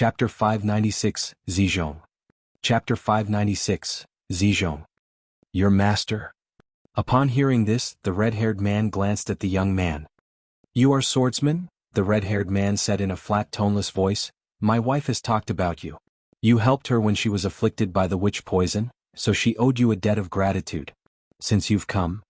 Chapter 596, Zizhong. Chapter 596, Zizhong. Your master? Upon hearing this, the red-haired man glanced at the young man. You are swordsman? The red-haired man said in a flat toneless voice. My wife has talked about you. You helped her when she was afflicted by the witch poison, so she owed you a debt of gratitude. Since you've come.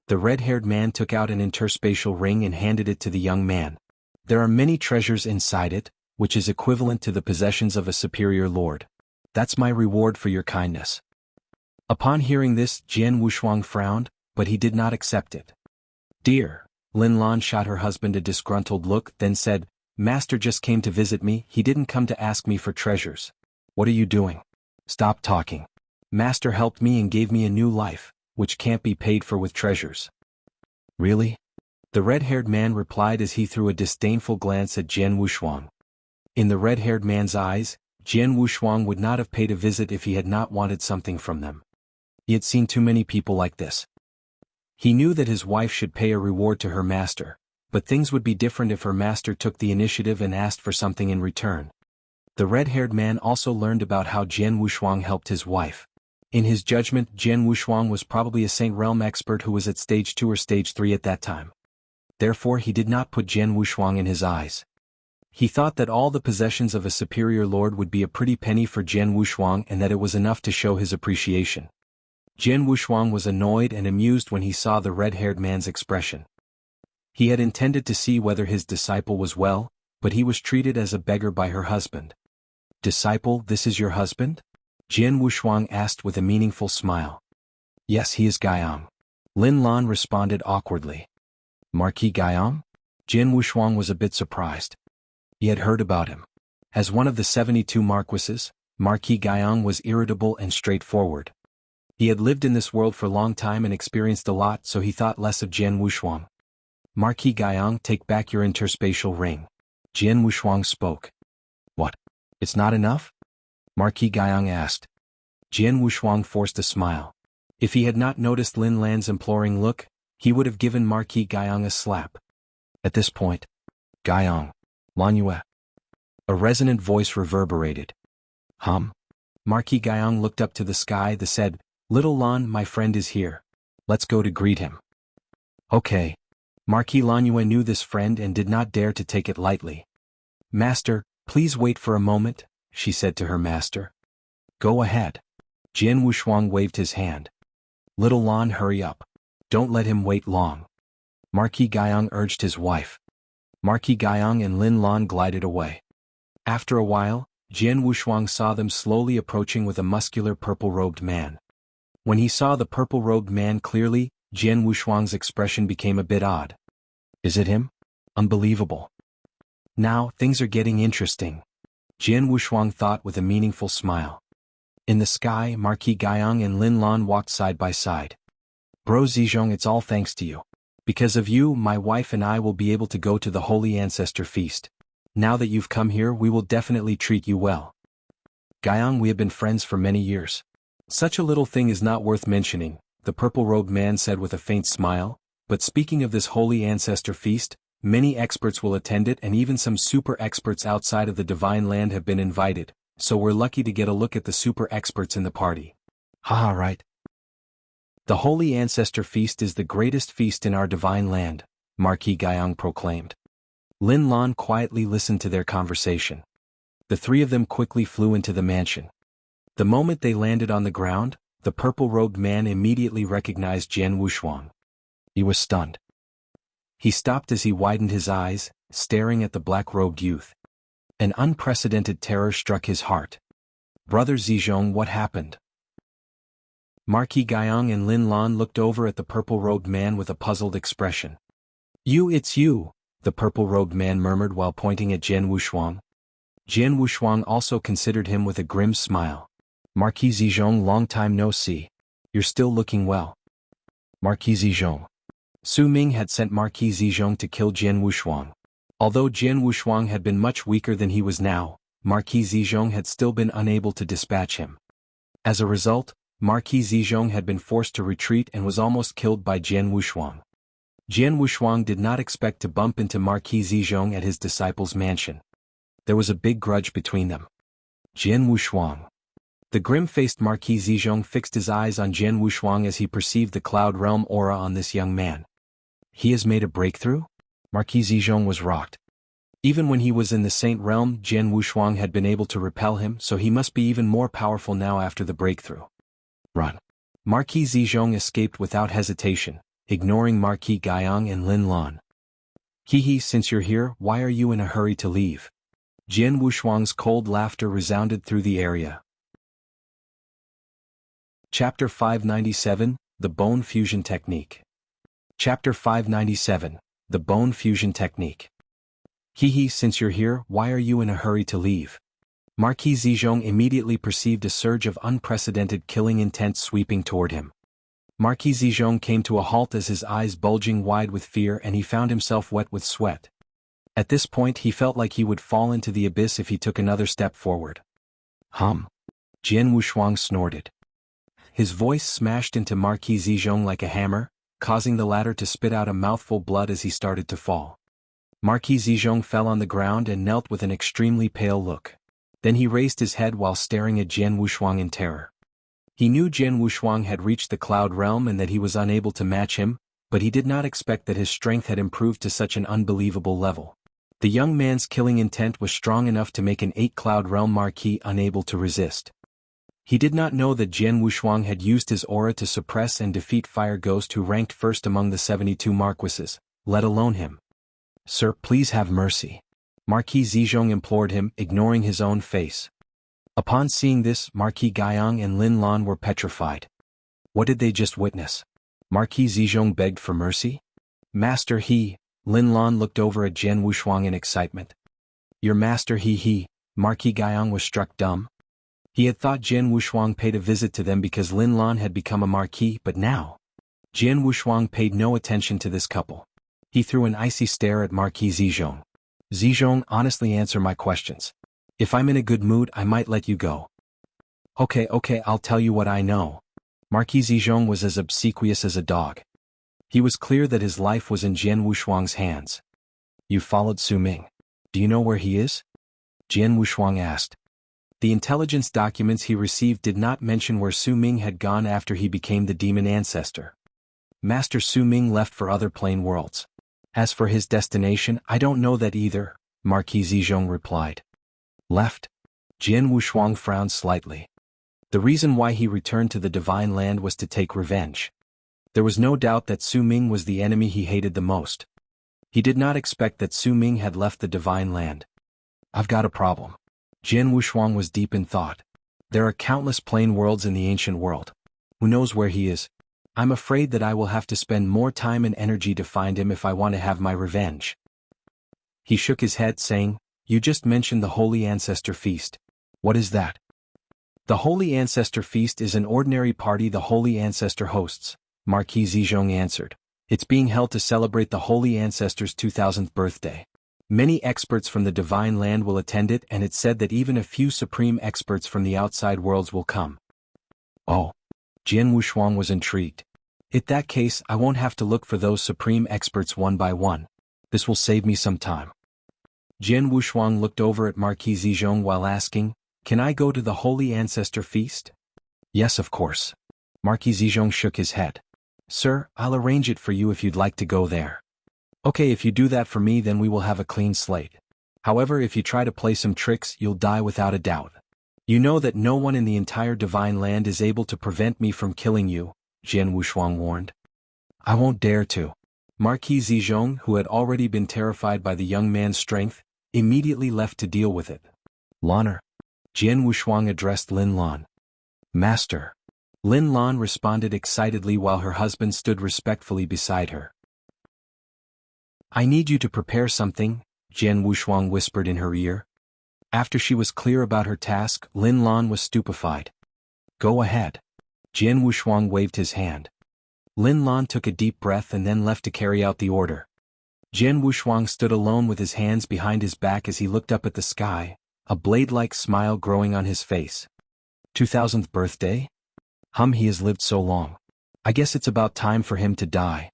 The red-haired man took out an interspatial ring and handed it to the young man. There are many treasures inside it, which is equivalent to the possessions of a superior lord. That's my reward for your kindness. Upon hearing this, Jian Wushuang frowned, but he did not accept it. Dear, Lin Lan shot her husband a disgruntled look, then said, Master just came to visit me, he didn't come to ask me for treasures. What are you doing? Stop talking. Master helped me and gave me a new life, which can't be paid for with treasures. Really? The red-haired man replied as he threw a disdainful glance at Jian Wushuang. In the red-haired man's eyes, Jian Wushuang would not have paid a visit if he had not wanted something from them. He had seen too many people like this. He knew that his wife should pay a reward to her master, but things would be different if her master took the initiative and asked for something in return. The red-haired man also learned about how Jian Wushuang helped his wife. In his judgment, Jian Wushuang was probably a Saint Realm expert who was at stage 2 or stage 3 at that time. Therefore he did not put Jian Wushuang in his eyes. He thought that all the possessions of a superior lord would be a pretty penny for Jian Wushuang and that it was enough to show his appreciation. Jian Wushuang was annoyed and amused when he saw the red-haired man's expression. He had intended to see whether his disciple was well, but he was treated as a beggar by her husband. Disciple, this is your husband? Jian Wushuang asked with a meaningful smile. Yes, he is Guiyang. Lin Lan responded awkwardly. Marquis Guiyang? Jian Wushuang was a bit surprised. He had heard about him. As one of the 72 marquises, Marquis Guiyang was irritable and straightforward. He had lived in this world for a long time and experienced a lot, so he thought less of Jian Wushuang. Marquis Guiyang, take back your interspatial ring. Jian Wushuang spoke. What? It's not enough? Marquis Guiyang asked. Jian Wushuang forced a smile. If he had not noticed Lin Lan's imploring look, he would have given Marquis Guiyang a slap. At this point, Guiyang, Lan Yue. A resonant voice reverberated. Marquis Guiyang looked up to the sky and said, Little Lan, my friend is here. Let's go to greet him. Okay. Marquis Lan Yue knew this friend and did not dare to take it lightly. Master, please wait for a moment, she said to her master. Go ahead. Jian Wushuang waved his hand. Little Lan, hurry up. Don't let him wait long. Marquis Guiyang urged his wife. Marquis Guiyang and Lin Lan glided away. After a while, Jian Wushuang saw them slowly approaching with a muscular purple-robed man. When he saw the purple-robed man clearly, Jian Wushuang's expression became a bit odd. Is it him? Unbelievable. Now, things are getting interesting. Jian Wushuang thought with a meaningful smile. In the sky, Marquis Guiyang and Lin Lan walked side by side. Bro Zizhong, it's all thanks to you. Because of you, my wife and I will be able to go to the Holy Ancestor feast. Now that you've come here, we will definitely treat you well. Guiyang, we have been friends for many years. Such a little thing is not worth mentioning, the purple-robed man said with a faint smile, but speaking of this Holy Ancestor feast, many experts will attend it and even some super experts outside of the Divine Land have been invited, so we're lucky to get a look at the super experts in the party. Haha, right? The Holy Ancestor feast is the greatest feast in our Divine Land, Marquis Guiyang proclaimed. Lin Lan quietly listened to their conversation. The three of them quickly flew into the mansion. The moment they landed on the ground, the purple-robed man immediately recognized Jian Wushuang. He was stunned. He stopped as he widened his eyes, staring at the black-robed youth. An unprecedented terror struck his heart. Brother Zizhong, what happened? Marquis Guiyang and Lin Lan looked over at the purple-robed man with a puzzled expression. It's you, the purple-robed man murmured while pointing at Jian Wushuang. Jian Wushuang also considered him with a grim smile. Marquis Zizhong, long time no see. You're still looking well. Marquis Zizhong. Su Ming had sent Marquis Zizhong to kill Jian Wushuang. Although Jian Wushuang had been much weaker than he was now, Marquis Zizhong had still been unable to dispatch him. As a result, Marquis Zizhong had been forced to retreat and was almost killed by Jian Wushuang. Jian Wushuang did not expect to bump into Marquis Zizhong at his disciple's mansion. There was a big grudge between them. Jian Wushuang. The grim-faced Marquis Zizhong fixed his eyes on Jian Wushuang as he perceived the Cloud Realm aura on this young man. He has made a breakthrough? Marquis Zizhong was rocked. Even when he was in the Saint Realm, Jian Wushuang had been able to repel him, so he must be even more powerful now after the breakthrough. Run. Marquis Zizhong escaped without hesitation, ignoring Marquis Guiyang and Lin Lan. Since you're here, why are you in a hurry to leave? Jian Wushuang's cold laughter resounded through the area. Chapter 597, The Bone Fusion Technique. Chapter 597, The Bone Fusion Technique. Since you're here, why are you in a hurry to leave? Marquis Zizhong immediately perceived a surge of unprecedented killing intent sweeping toward him. Marquis Zizhong came to a halt as his eyes bulging wide with fear and he found himself wet with sweat. At this point he felt like he would fall into the abyss if he took another step forward. Jian Wushuang snorted. His voice smashed into Marquis Zizhong like a hammer, causing the latter to spit out a mouthful of blood as he started to fall. Marquis Zizhong fell on the ground and knelt with an extremely pale look. Then he raised his head while staring at Jian Wushuang in terror. He knew Jian Wushuang had reached the Cloud Realm and that he was unable to match him, but he did not expect that his strength had improved to such an unbelievable level. The young man's killing intent was strong enough to make an 8-Cloud Realm Marquis unable to resist. He did not know that Jian Wushuang had used his aura to suppress and defeat Fire Ghost, who ranked first among the 72 Marquises, let alone him. Sir, please have mercy. Marquis Zizhong implored him, ignoring his own face. Upon seeing this, Marquis Guiyang and Lin Lan were petrified. What did they just witness? Marquis Zizhong begged for mercy? Master, Lin Lan looked over at Jian Wushuang in excitement. Your master, Marquis Guiyang was struck dumb. He had thought Jian Wushuang paid a visit to them because Lin Lan had become a marquis, but now? Jian Wushuang paid no attention to this couple. He threw an icy stare at Marquis Zizhong. Zizhong, honestly answer my questions. If I'm in a good mood, I might let you go. Okay, I'll tell you what I know. Marquis Zizhong was as obsequious as a dog. He was clear that his life was in Jian Wushuang's hands. You followed Su Ming. Do you know where he is? Jian Wushuang asked. The intelligence documents he received did not mention where Su Ming had gone after he became the demon ancestor. Master Su Ming left for other plane worlds. As for his destination, I don't know that either, Marquis Zizhong replied. Left? Jian Wushuang frowned slightly. The reason why he returned to the Divine Land was to take revenge. There was no doubt that Su Ming was the enemy he hated the most. He did not expect that Su Ming had left the Divine Land. I've got a problem. Jian Wushuang was deep in thought. There are countless plane worlds in the ancient world. Who knows where he is? I'm afraid that I will have to spend more time and energy to find him if I want to have my revenge. He shook his head, saying, You just mentioned the Holy Ancestor Feast. What is that? The Holy Ancestor Feast is an ordinary party the Holy Ancestor hosts, Marquis Zizhong answered. It's being held to celebrate the Holy Ancestor's 2000th birthday. Many experts from the Divine Land will attend it, and it's said that even a few supreme experts from the outside worlds will come. Oh. Jian Wushuang was intrigued. In that case, I won't have to look for those supreme experts one by one. This will save me some time. Jian Wushuang looked over at Marquis Zizhong while asking, Can I go to the Holy Ancestor Feast? Yes, of course. Marquis Zizhong shook his head. Sir, I'll arrange it for you if you'd like to go there. Okay, if you do that for me, then we will have a clean slate. However, if you try to play some tricks, you'll die without a doubt. You know that no one in the entire Divine Land is able to prevent me from killing you, Jian Wushuang warned. I won't dare to. Marquis Zizhong, who had already been terrified by the young man's strength, immediately left to deal with it. Lanner. Jian Wushuang addressed Lin Lan. Master. Lin Lan responded excitedly while her husband stood respectfully beside her. I need you to prepare something, Jian Wushuang whispered in her ear. After she was clear about her task, Lin Lan was stupefied. Go ahead. Jian Wushuang waved his hand. Lin Lan took a deep breath and then left to carry out the order. Jian Wushuang stood alone with his hands behind his back as he looked up at the sky, a blade-like smile growing on his face. 2000th birthday? He has lived so long. I guess it's about time for him to die.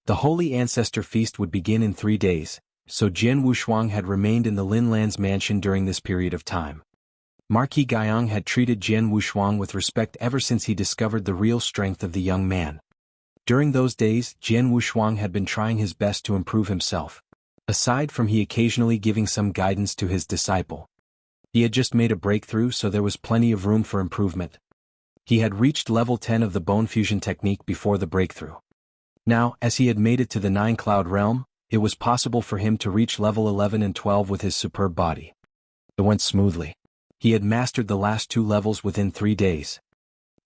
The Holy Ancestor Feast would begin in 3 days, so Jian Wushuang had remained in the Linlands mansion during this period of time. Marquis Guiyang had treated Jian Wushuang with respect ever since he discovered the real strength of the young man. During those days, Jian Wushuang had been trying his best to improve himself. Aside from he occasionally giving some guidance to his disciple. He had just made a breakthrough, so there was plenty of room for improvement. He had reached level 10 of the bone fusion technique before the breakthrough. Now, as he had made it to the 9-cloud realm, it was possible for him to reach level 11 and 12 with his superb body. It went smoothly. He had mastered the last 2 levels within 3 days.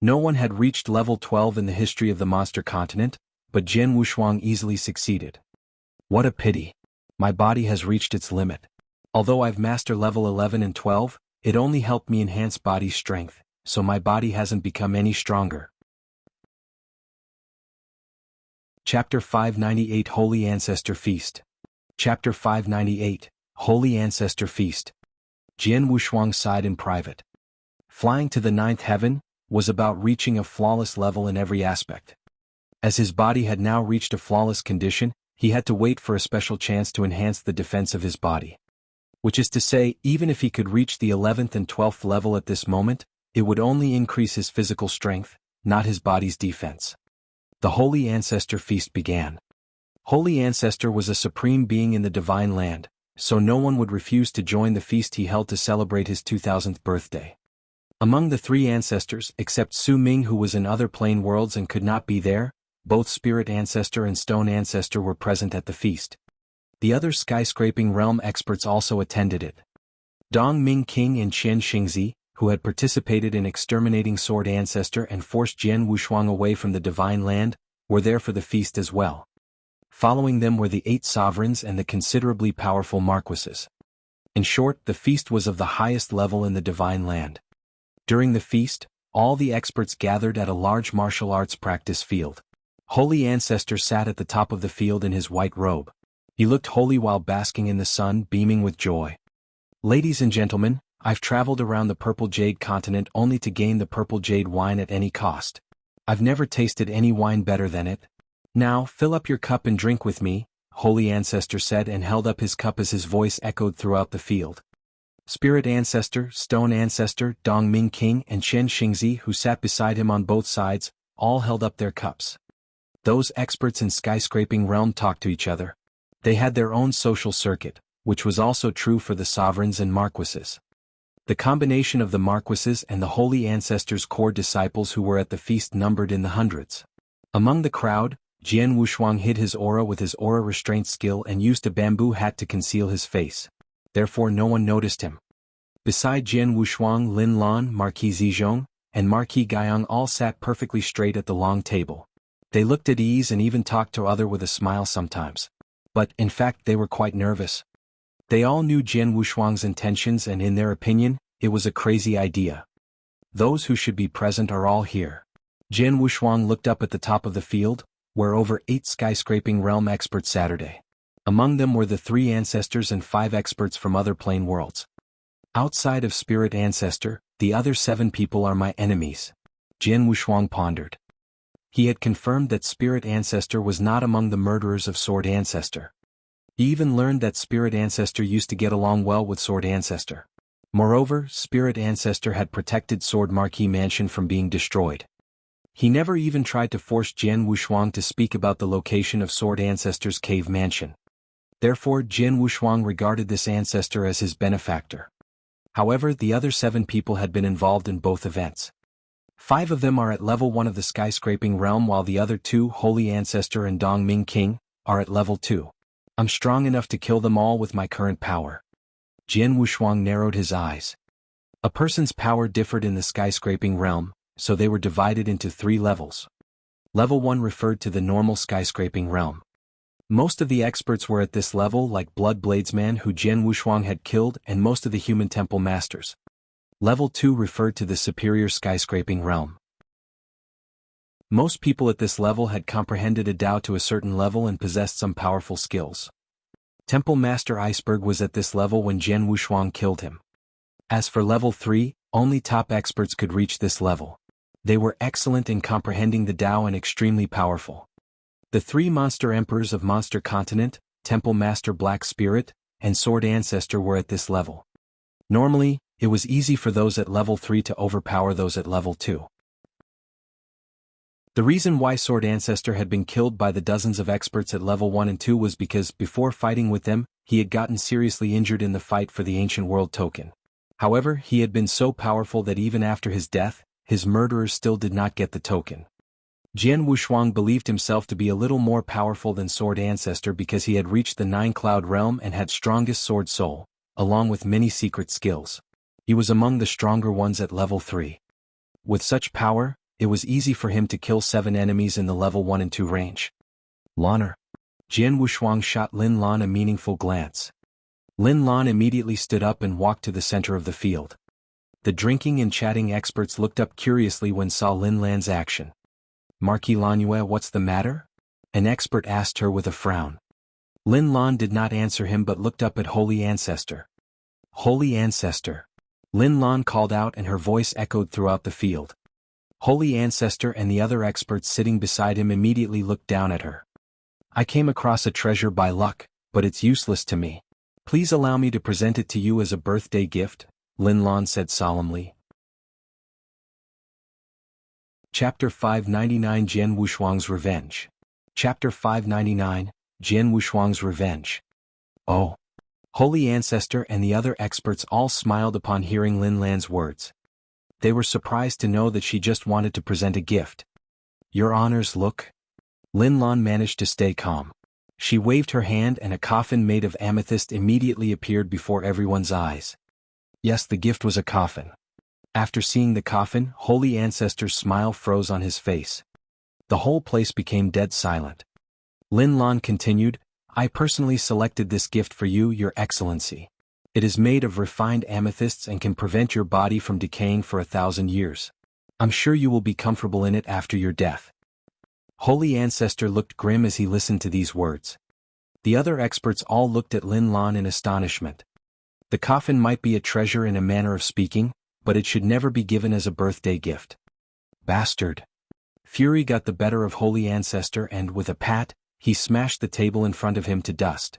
No one had reached level 12 in the history of the monster continent, but Jian Wushuang easily succeeded. What a pity. My body has reached its limit. Although I've mastered level 11 and 12, it only helped me enhance body strength, so my body hasn't become any stronger. Chapter 598 Holy Ancestor Feast. Chapter 598 Holy Ancestor Feast. Jian Wushuang sighed in private. Flying to the 9th heaven was about reaching a flawless level in every aspect. As his body had now reached a flawless condition, he had to wait for a special chance to enhance the defense of his body. Which is to say, even if he could reach the 11th and 12th level at this moment, it would only increase his physical strength, not his body's defense. The Holy Ancestor Feast began. Holy Ancestor was a supreme being in the divine land, so no one would refuse to join the feast he held to celebrate his 2000th birthday. Among the 3 ancestors, except Su Ming, who was in other plane worlds and could not be there, both Spirit Ancestor and Stone Ancestor were present at the feast. The other skyscraping realm experts also attended it. Dong Ming King and Qian Xingzi, who had participated in exterminating Sword Ancestor and forced Jian Wushuang away from the divine land, were there for the feast as well. Following them were the 8 sovereigns and the considerably powerful marquises. In short, the feast was of the highest level in the divine land. During the feast, all the experts gathered at a large martial arts practice field. Holy Ancestor sat at the top of the field in his white robe. He looked holy while basking in the sun, beaming with joy. Ladies and gentlemen, I've traveled around the Purple Jade continent only to gain the Purple Jade wine at any cost. I've never tasted any wine better than it. Now, fill up your cup and drink with me, Holy Ancestor said, and held up his cup as his voice echoed throughout the field. Spirit Ancestor, Stone Ancestor, Dong Ming King, and Qian Xingzi, who sat beside him on both sides, all held up their cups. Those experts in skyscraping realm talked to each other. They had their own social circuit, which was also true for the sovereigns and marquises. The combination of the marquises and the Holy Ancestor's core disciples who were at the feast numbered in the hundreds. Among the crowd, Jian Wushuang hid his aura with his aura restraint skill and used a bamboo hat to conceal his face. Therefore no one noticed him. Beside Jian Wushuang, Lin Lan, Marquis Zizhong, and Marquis Guiyang all sat perfectly straight at the long table. They looked at ease and even talked to other with a smile sometimes. But, in fact, they were quite nervous. They all knew Jian Wushuang's intentions and in their opinion, it was a crazy idea. Those who should be present are all here. Jian Wushuang looked up at the top of the field, where over 8 skyscraping realm experts Saturday. Among them were the 3 ancestors and 5 experts from other plane worlds. Outside of Spirit Ancestor, the other 7 people are my enemies. Jian Wushuang pondered. He had confirmed that Spirit Ancestor was not among the murderers of Sword Ancestor. He even learned that Spirit Ancestor used to get along well with Sword Ancestor. Moreover, Spirit Ancestor had protected Sword Marquis Mansion from being destroyed. He never even tried to force Jian Wushuang to speak about the location of Sword Ancestor's cave mansion. Therefore, Jian Wushuang regarded this ancestor as his benefactor. However, the other 7 people had been involved in both events. 5 of them are at level 1 of the skyscraping realm, while the other 2, Holy Ancestor and Dong Ming King, are at level 2. I'm strong enough to kill them all with my current power. Jian Wushuang narrowed his eyes. A person's power differed in the skyscraping realm, so they were divided into 3 levels. Level 1 referred to the normal skyscraping realm. Most of the experts were at this level, like Blood Bladesman, who Jian Wushuang had killed, and most of the human temple masters. Level 2 referred to the superior skyscraping realm. Most people at this level had comprehended a Tao to a certain level and possessed some powerful skills. Temple Master Iceberg was at this level when Jian Wushuang killed him. As for level 3, only top experts could reach this level. They were excellent in comprehending the Tao and extremely powerful. The 3 monster emperors of Monster Continent, Temple Master Black Spirit, and Sword Ancestor were at this level. Normally, it was easy for those at level 3 to overpower those at level 2. The reason why Sword Ancestor had been killed by the dozens of experts at level 1 and 2 was because, before fighting with them, he had gotten seriously injured in the fight for the Ancient World token. However, he had been so powerful that even after his death, his murderers still did not get the token. Jian Wushuang believed himself to be a little more powerful than Sword Ancestor because he had reached the 9-Cloud realm and had strongest sword soul, along with many secret skills. He was among the stronger ones at level 3. With such power, it was easy for him to kill 7 enemies in the level 1 and 2 range. Lanner. Jian Wushuang shot Lin Lan a meaningful glance. Lin Lan immediately stood up and walked to the center of the field. The drinking and chatting experts looked up curiously when saw Lin Lan's action. Marquis Lanyue, what's the matter? An expert asked her with a frown. Lin Lan did not answer him but looked up at Holy Ancestor. Holy Ancestor. Lin Lan called out and her voice echoed throughout the field. Holy Ancestor and the other experts sitting beside him immediately looked down at her. I came across a treasure by luck, but it's useless to me. Please allow me to present it to you as a birthday gift, Lin Lan said solemnly. Chapter 599 Jian Wushuang's Revenge. Chapter 599, Jian Wushuang's Revenge. Oh. Holy Ancestor and the other experts all smiled upon hearing Lin Lan's words. They were surprised to know that she just wanted to present a gift. Your honors, look. Lin Lan managed to stay calm. She waved her hand and a coffin made of amethyst immediately appeared before everyone's eyes. Yes, the gift was a coffin. After seeing the coffin, Holy Ancestor's smile froze on his face. The whole place became dead silent. Lin Lan continued, I personally selected this gift for you, Your Excellency. It is made of refined amethysts and can prevent your body from decaying for 1,000 years. I'm sure you will be comfortable in it after your death. Holy Ancestor looked grim as he listened to these words. The other experts all looked at Lin Lan in astonishment. The coffin might be a treasure in a manner of speaking, but it should never be given as a birthday gift. Bastard. Fury got the better of Holy Ancestor and, with a pat, he smashed the table in front of him to dust.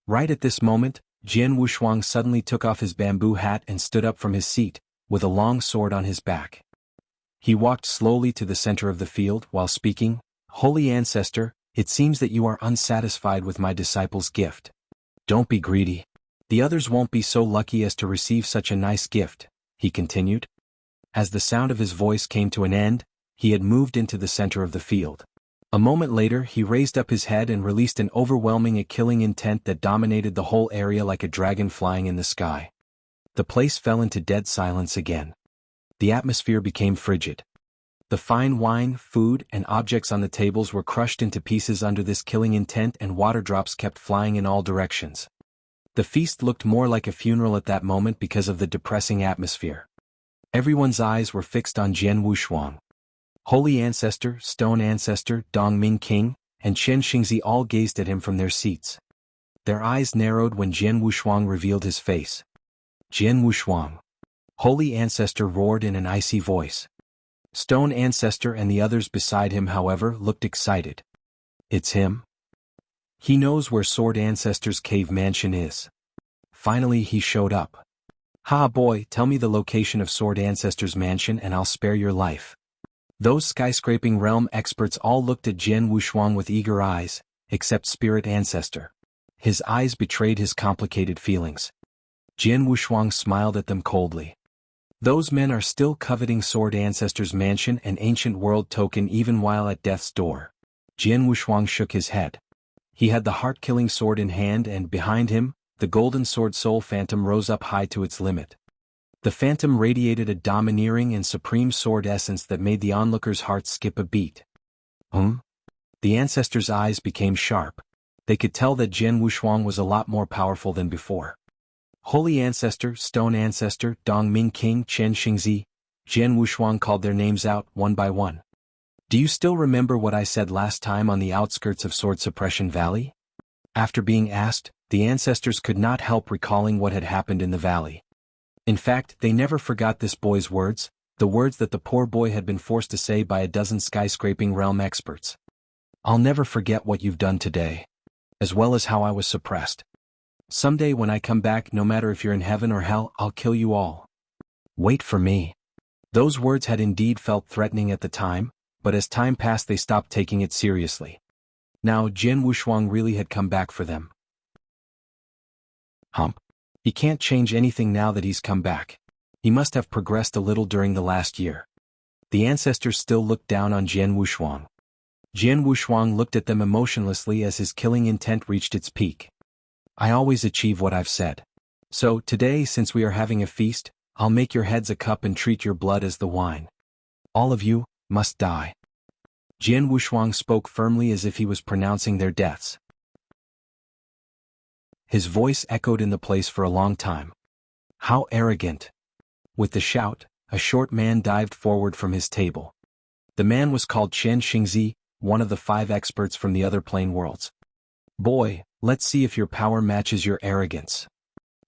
Right at this moment, Jian Wushuang suddenly took off his bamboo hat and stood up from his seat, with a long sword on his back. He walked slowly to the center of the field while speaking, Holy Ancestor, it seems that you are unsatisfied with my disciple's gift. Don't be greedy. The others won't be so lucky as to receive such a nice gift, he continued. As the sound of his voice came to an end, he had moved into the center of the field. A moment later he raised up his head and released an overwhelming killing intent that dominated the whole area like a dragon flying in the sky. The place fell into dead silence again. The atmosphere became frigid. The fine wine, food, and objects on the tables were crushed into pieces under this killing intent and water drops kept flying in all directions. The feast looked more like a funeral at that moment because of the depressing atmosphere. Everyone's eyes were fixed on Jian Wushuang. Holy Ancestor, Stone Ancestor, Ming King, and Chen Xingzi all gazed at him from their seats. Their eyes narrowed when Jian Wushuang revealed his face. Jian Wushuang. Holy Ancestor roared in an icy voice. Stone Ancestor and the others beside him, however, looked excited. It's him? He knows where Sword Ancestor's cave mansion is. Finally he showed up. Ha boy, tell me the location of Sword Ancestor's mansion and I'll spare your life. Those skyscraping realm experts all looked at Jian Wushuang with eager eyes, except Spirit Ancestor. His eyes betrayed his complicated feelings. Jian Wushuang smiled at them coldly. Those men are still coveting Sword Ancestor's mansion and Ancient World token even while at death's door. Jian Wushuang shook his head. He had the heart-killing sword in hand and, behind him, the golden sword Soul Phantom rose up high to its limit. The phantom radiated a domineering and supreme sword essence that made the onlookers' hearts skip a beat. The ancestors' eyes became sharp. They could tell that Jian Wushuang was a lot more powerful than before. Holy Ancestor, Stone Ancestor, Ming King, Chen Xingzi, Jian Wushuang called their names out one by one. Do you still remember what I said last time on the outskirts of Sword Suppression Valley? After being asked, the ancestors could not help recalling what had happened in the valley. In fact, they never forgot this boy's words, the words that the poor boy had been forced to say by a dozen skyscraping realm experts. I'll never forget what you've done today. as well as how I was suppressed. Someday when I come back, no matter if you're in heaven or hell, I'll kill you all. Wait for me. Those words had indeed felt threatening at the time, but as time passed they stopped taking it seriously. Now Jian Wushuang really had come back for them. He can't change anything now that he's come back. He must have progressed a little during the last year. The ancestors still looked down on Jian Wushuang. Jian Wushuang looked at them emotionlessly as his killing intent reached its peak. I always achieve what I've said. So, today, since we are having a feast, I'll make your heads a cup and treat your blood as the wine. All of you must die. Jian Wushuang spoke firmly as if he was pronouncing their deaths. His voice echoed in the place for a long time. How arrogant! With the shout, a short man dived forward from his table. The man was called Chen Xingzi, one of the 5 experts from the other plane worlds. Boy, let's see if your power matches your arrogance.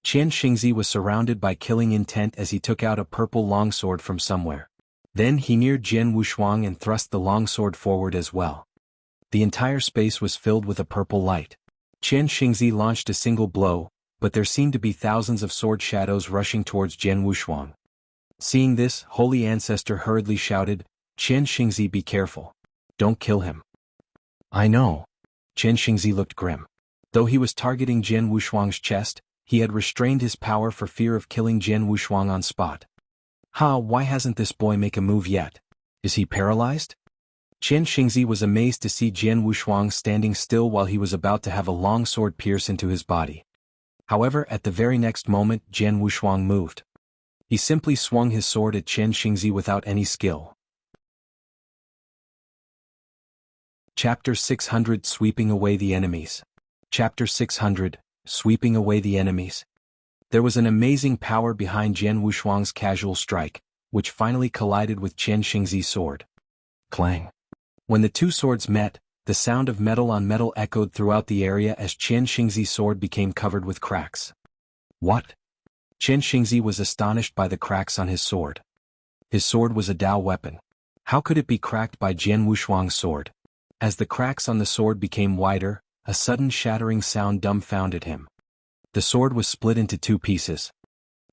Chen Xingzi was surrounded by killing intent as he took out a purple longsword from somewhere. Then he neared Jian Wushuang and thrust the longsword forward as well. The entire space was filled with a purple light. Chen Xingzi launched a single blow, but there seemed to be thousands of sword shadows rushing towards Jian Wushuang. Seeing this, Holy Ancestor hurriedly shouted, Chen Xingzi, be careful. Don't kill him. I know. Chen Xingzi looked grim. Though he was targeting Jian Wushuang's chest, he had restrained his power for fear of killing Jian Wushuang on spot. Why hasn't this boy make a move yet? Is he paralyzed? Chen Xingzi was amazed to see Jian Wushuang standing still while he was about to have a long sword pierce into his body. However, at the very next moment, Jian Wushuang moved. He simply swung his sword at Chen Xingzi without any skill. Chapter 600 Sweeping Away the Enemies. Chapter 600 Sweeping Away the Enemies. There was an amazing power behind Jian Wushuang's casual strike, which finally collided with Chen Xingzi's sword. Clang. When the two swords met, the sound of metal on metal echoed throughout the area as Chen Xingzi's sword became covered with cracks. What? Chen Xingzi was astonished by the cracks on his sword. His sword was a Dao weapon. How could it be cracked by Jian Wushuang's sword? As the cracks on the sword became wider, a sudden shattering sound dumbfounded him. The sword was split into 2 pieces.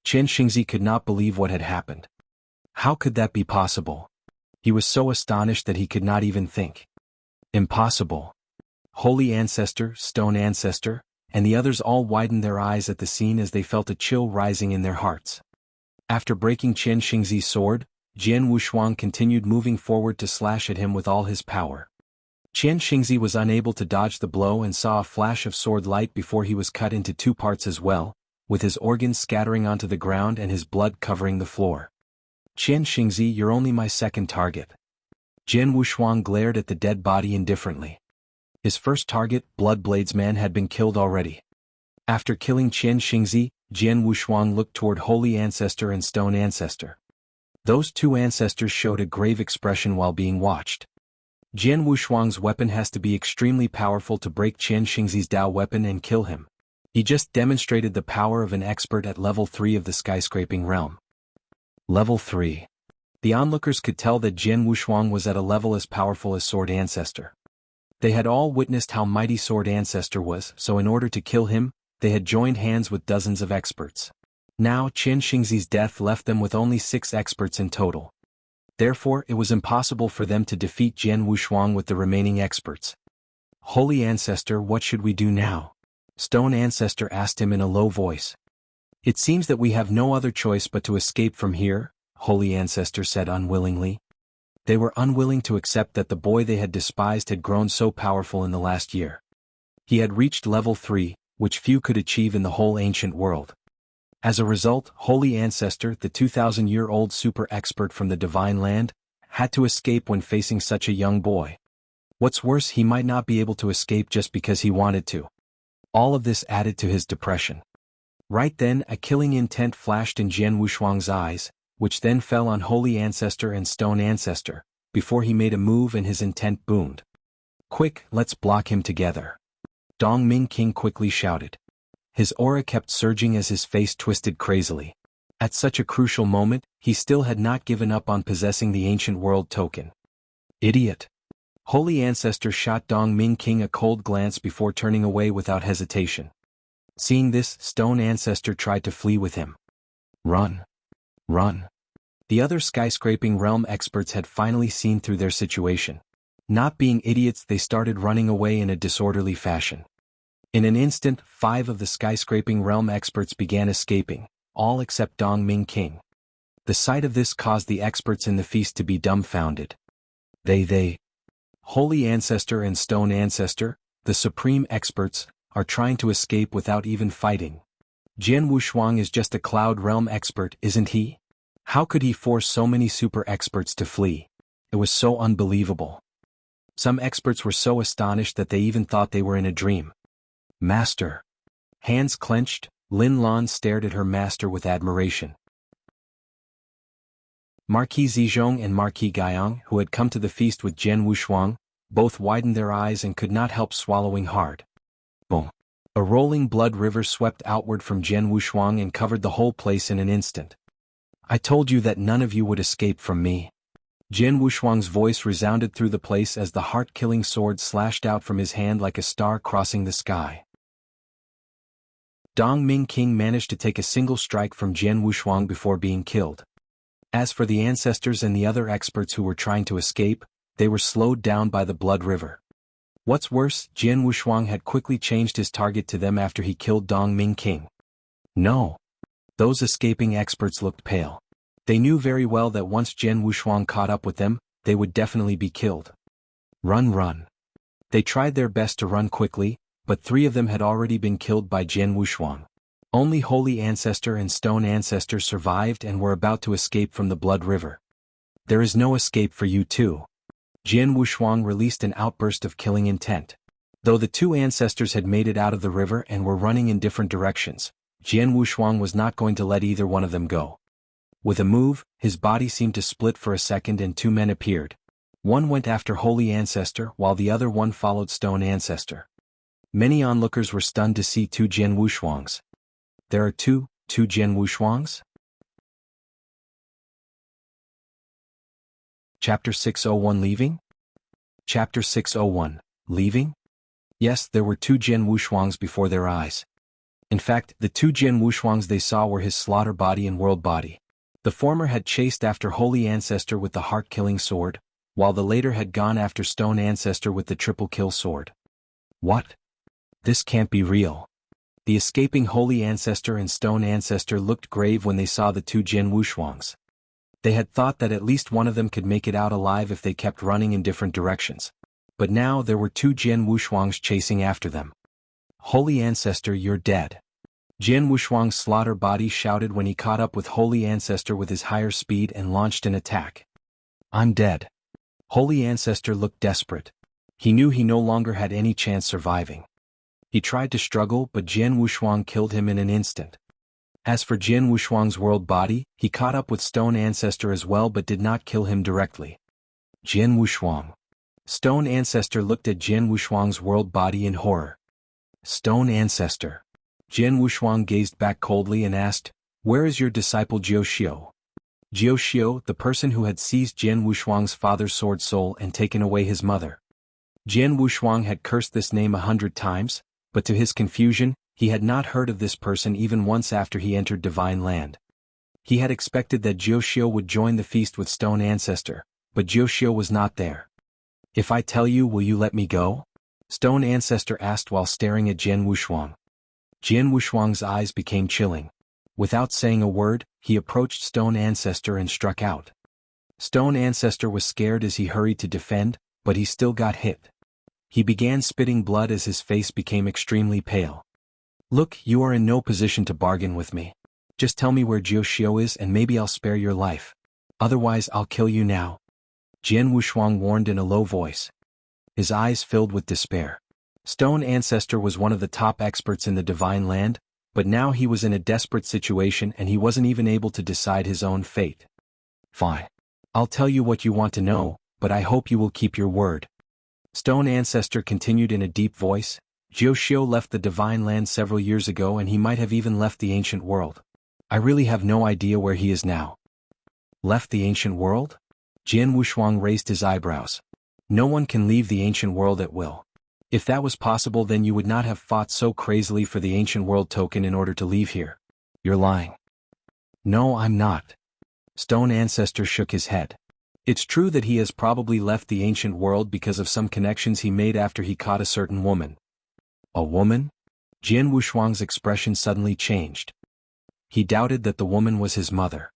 Chen Xingzi could not believe what had happened. How could that be possible? He was so astonished that he could not even think. Impossible. Holy Ancestor, Stone Ancestor, and the others all widened their eyes at the scene as they felt a chill rising in their hearts. After breaking Chen Xingzi's sword, Jian Wushuang continued moving forward to slash at him with all his power. Chen Xingzi was unable to dodge the blow and saw a flash of sword light before he was cut into 2 parts as well, with his organs scattering onto the ground and his blood covering the floor. Chen Xingzi, you're only my second target. Jian Wushuang glared at the dead body indifferently. His first target, Bloodbladesman, had been killed already. After killing Chen Xingzi, Jian Wushuang looked toward Holy Ancestor and Stone Ancestor. Those 2 ancestors showed a grave expression while being watched. Jian Wushuang's weapon has to be extremely powerful to break Chen Xingzi's Dao weapon and kill him. He just demonstrated the power of an expert at level 3 of the skyscraping realm. Level 3. The onlookers could tell that Jian Wushuang was at a level as powerful as Sword Ancestor. They had all witnessed how mighty Sword Ancestor was, so in order to kill him, they had joined hands with dozens of experts. Now Chen Xingzi's death left them with only 6 experts in total. Therefore, it was impossible for them to defeat Jian Wushuang with the remaining experts. Holy Ancestor, what should we do now? Stone Ancestor asked him in a low voice. It seems that we have no other choice but to escape from here, Holy Ancestor said unwillingly. They were unwilling to accept that the boy they had despised had grown so powerful in the last year. He had reached level 3, which few could achieve in the whole ancient world. As a result, Holy Ancestor, the 2,000-year-old super expert from the Divine Land, had to escape when facing such a young boy. What's worse, he might not be able to escape just because he wanted to. All of this added to his depression. Right then, a killing intent flashed in Jian Wushuang's eyes, which then fell on Holy Ancestor and Stone Ancestor, before he made a move and his intent boomed. Quick, let's block him together. Dong Ming King quickly shouted. His aura kept surging as his face twisted crazily. At such a crucial moment, he still had not given up on possessing the ancient world token. Idiot! Holy Ancestor shot Dong Ming King a cold glance before turning away without hesitation. Seeing this, Stone Ancestor tried to flee with him. Run. Run. The other skyscraping realm experts had finally seen through their situation. Not being idiots, they started running away in a disorderly fashion. In an instant, 5 of the skyscraping realm experts began escaping, all except Dong Ming King. The sight of this caused the experts in the feast to be dumbfounded. Holy Ancestor and Stone Ancestor, the supreme experts, are trying to escape without even fighting. Jian Wushuang is just a cloud realm expert, isn't he? How could he force so many super experts to flee? It was so unbelievable. Some experts were so astonished that they even thought they were in a dream. Master. Hands clenched, Lin Lan stared at her master with admiration. Marquis Zizhong and Marquis Guiyang, who had come to the feast with Jian Wushuang, both widened their eyes and could not help swallowing hard. Boom. A rolling blood river swept outward from Jian Wushuang and covered the whole place in an instant. I told you that none of you would escape from me. Jian Wushuang's voice resounded through the place as the heart-killing sword slashed out from his hand like a star crossing the sky. Dong Ming King managed to take a single strike from Jian Wushuang before being killed. As for the ancestors and the other experts who were trying to escape, they were slowed down by the blood river. What's worse, Jian Wushuang had quickly changed his target to them after he killed Dong Ming King. No. Those escaping experts looked pale. They knew very well that once Jian Wushuang caught up with them, they would definitely be killed. Run. They tried their best to run quickly, but 3 of them had already been killed by Jian Wushuang. Only Holy Ancestor and Stone Ancestor survived and were about to escape from the blood river. There is no escape for you too. Jian Wushuang released an outburst of killing intent. Though the 2 ancestors had made it out of the river and were running in different directions, Jian Wushuang was not going to let either one of them go. With a move, his body seemed to split for a second and 2 men appeared. One went after Holy Ancestor while the other one followed Stone Ancestor. Many onlookers were stunned to see 2 Jian Wushuangs. There are two Jian Wushuangs? Chapter 601 Leaving? Chapter 601 Leaving? Yes, there were 2 Jian Wushuangs before their eyes. In fact, the 2 Jian Wushuangs they saw were his slaughter body and world body. The former had chased after Holy Ancestor with the heart-killing sword, while the later had gone after Stone Ancestor with the triple-kill sword. What? This can't be real. The escaping Holy Ancestor and Stone Ancestor looked grave when they saw the 2 Jian Wushuangs. They had thought that at least one of them could make it out alive if they kept running in different directions. But now there were 2 Jian Wushuangs chasing after them. Holy Ancestor, you're dead. Jian Wushuang's slaughter body shouted when he caught up with Holy Ancestor with his higher speed and launched an attack. I'm dead. Holy Ancestor looked desperate. He knew he no longer had any chance surviving. He tried to struggle, but Jian Wushuang killed him in an instant. As for Jian Wushuang's world body, he caught up with Stone Ancestor as well but did not kill him directly. Jian Wushuang. Stone Ancestor looked at Jian Wushuang's world body in horror. Stone Ancestor. Jian Wushuang gazed back coldly and asked, "Where is your disciple Jiao? Jiao, the person who had seized Jian Wushuang's father's sword soul and taken away his mother." Jian Wushuang had cursed this name 100 times, but to his confusion, he had not heard of this person even once after he entered Divine Land. He had expected that Jiao would join the feast with Stone Ancestor, but Jiao was not there. "If I tell you, will you let me go?" Stone Ancestor asked while staring at Jian Wushuang. Jian Wushuang's eyes became chilling. Without saying a word, he approached Stone Ancestor and struck out. Stone Ancestor was scared as he hurried to defend, but he still got hit. He began spitting blood as his face became extremely pale. "Look, you are in no position to bargain with me. Just tell me where Jiao is and maybe I'll spare your life. Otherwise I'll kill you now," Jian Wushuang warned in a low voice. His eyes filled with despair. Stone Ancestor was one of the top experts in the Divine Land, but now he was in a desperate situation and he wasn't even able to decide his own fate. "Fine. I'll tell you what you want to know, but I hope you will keep your word." Stone Ancestor continued in a deep voice. "Jiao left the Divine Land several years ago and he might have even left the ancient world. I really have no idea where he is now." "Left the ancient world?" Jian Wushuang raised his eyebrows. No one can leave the ancient world at will. If that was possible, then you would not have fought so crazily for the ancient world token in order to leave here. You're lying. No, I'm not. Stone Ancestor shook his head. It's true that he has probably left the ancient world because of some connections he made after he caught a certain woman. A woman? Jian Wushuang's expression suddenly changed. He doubted that the woman was his mother.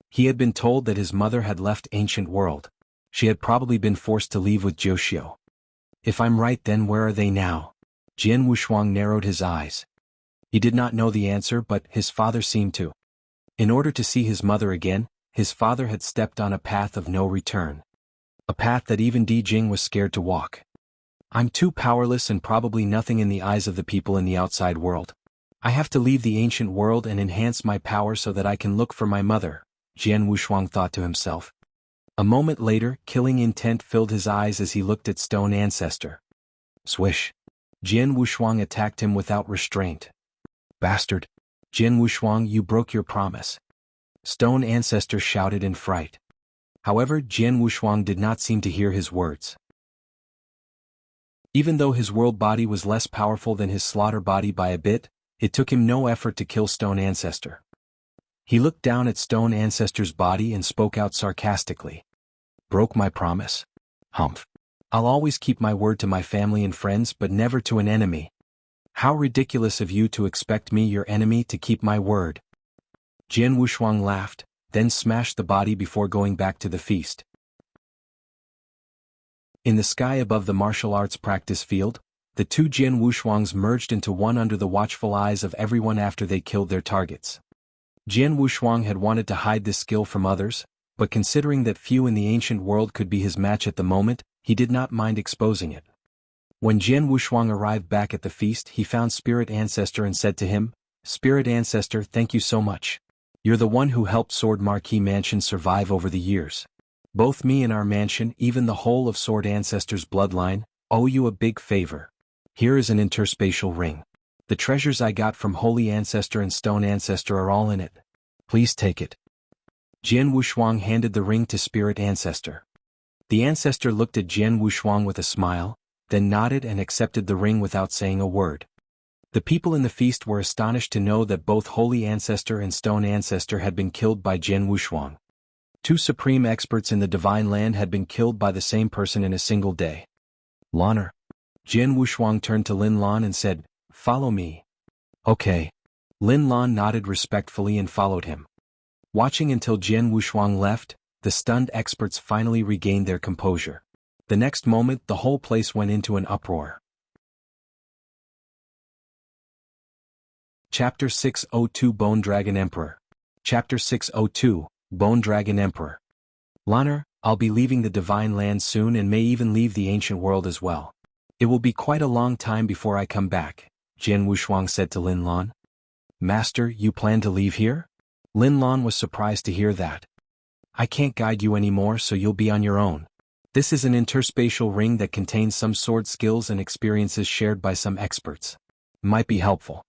He had been told that his mother had left ancient world. She had probably been forced to leave with Jiuxiu. If I'm right, then where are they now? Jian Wushuang narrowed his eyes. He did not know the answer, but his father seemed to. In order to see his mother again, his father had stepped on a path of no return. A path that even Di Jing was scared to walk. I'm too powerless and probably nothing in the eyes of the people in the outside world. I have to leave the ancient world and enhance my power so that I can look for my mother, Jian Wushuang thought to himself. A moment later, killing intent filled his eyes as he looked at Stone Ancestor. Swish. Jian Wushuang attacked him without restraint. Bastard. Jian Wushuang, you broke your promise. Stone Ancestor shouted in fright. However, Jian Wushuang did not seem to hear his words. Even though his world body was less powerful than his slaughter body by a bit, it took him no effort to kill Stone Ancestor. He looked down at Stone Ancestor's body and spoke out sarcastically. Broke my promise? Humph. I'll always keep my word to my family and friends, but never to an enemy. How ridiculous of you to expect me, your enemy, to keep my word. Jian Wushuang laughed, then smashed the body before going back to the feast. In the sky above the martial arts practice field, the two Jian Wushuangs merged into one under the watchful eyes of everyone after they killed their targets. Jian Wushuang had wanted to hide this skill from others, but considering that few in the ancient world could be his match at the moment, he did not mind exposing it. When Jian Wushuang arrived back at the feast, he found Spirit Ancestor and said to him, Spirit Ancestor, thank you so much. You're the one who helped Sword Marquis Mansion survive over the years. Both me and our mansion, even the whole of Sword Ancestor's bloodline, owe you a big favor. Here is an interspatial ring. The treasures I got from Holy Ancestor and Stone Ancestor are all in it. Please take it. Jian Wushuang handed the ring to Spirit Ancestor. The Ancestor looked at Jian Wushuang with a smile, then nodded and accepted the ring without saying a word. The people in the feast were astonished to know that both Holy Ancestor and Stone Ancestor had been killed by Jian Wushuang. Two supreme experts in the Divine Land had been killed by the same person in a single day. Lanner. Jian Wushuang turned to Lin Lan and said, Follow me. Okay. Lin Lan nodded respectfully and followed him. Watching until Jian Wushuang left, the stunned experts finally regained their composure. The next moment, the whole place went into an uproar. Chapter 602 Bone Dragon Emperor. Chapter 602, Bone Dragon Emperor. Lanner, I'll be leaving the Divine Land soon and may even leave the ancient world as well. It will be quite a long time before I come back, Jian Wushuang said to Lin Lan. Master, you plan to leave here? Lin Lan was surprised to hear that. I can't guide you anymore, so you'll be on your own. This is an interspatial ring that contains some sword skills and experiences shared by some experts. Might be helpful.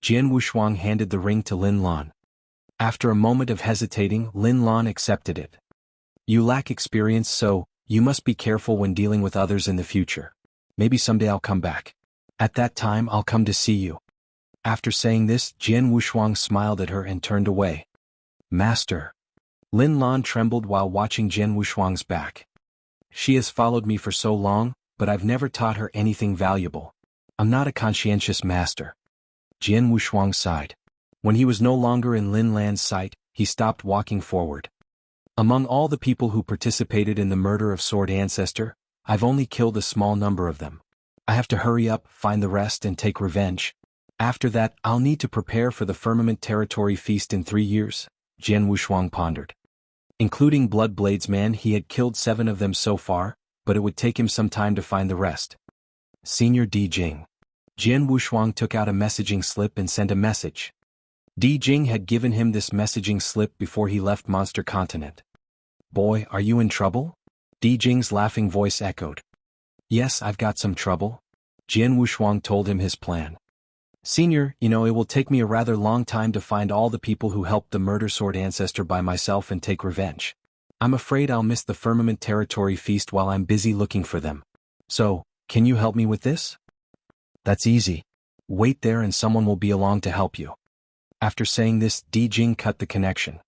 Jian Wushuang handed the ring to Lin Lan. After a moment of hesitating, Lin Lan accepted it. You lack experience, so you must be careful when dealing with others in the future. Maybe someday I'll come back. At that time I'll come to see you. After saying this, Jian Wushuang smiled at her and turned away. Master. Lin Lan trembled while watching Jian Wushuang's back. She has followed me for so long, but I've never taught her anything valuable. I'm not a conscientious master. Jian Wushuang sighed. When he was no longer in Lin Lan's sight, he stopped walking forward. Among all the people who participated in the murder of Sword Ancestor, I've only killed a small number of them. I have to hurry up, find the rest and take revenge. After that, I'll need to prepare for the Firmament Territory Feast in 3 years, Jian Wushuang pondered. Including Bloodblades Man, he had killed 7 of them so far, but it would take him some time to find the rest. Senior Di Jing. Jian Wushuang took out a messaging slip and sent a message. Di Jing had given him this messaging slip before he left Monster Continent. Boy, are you in trouble? Di Jing's laughing voice echoed. Yes, I've got some trouble. Jian Wushuang told him his plan. Senior, it will take me a rather long time to find all the people who helped the murder Sword Ancestor by myself and take revenge. I'm afraid I'll miss the Firmament Territory feast while I'm busy looking for them. So, can you help me with this? That's easy. Wait there and someone will be along to help you. After saying this, Di Jing cut the connection.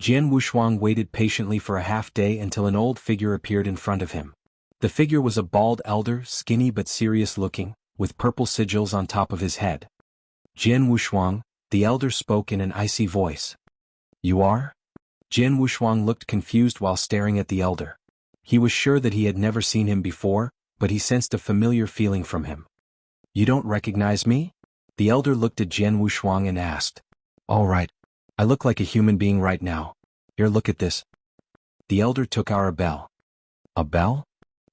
Jian Wushuang waited patiently for a half-day until an old figure appeared in front of him. The figure was a bald elder, skinny but serious-looking, with purple sigils on top of his head. Jian Wushuang, the elder spoke in an icy voice. You are? Jian Wushuang looked confused while staring at the elder. He was sure that he had never seen him before, but he sensed a familiar feeling from him. You don't recognize me? The elder looked at Jian Wushuang and asked. All right. I look like a human being right now. Here, look at this. The elder took our bell. A bell?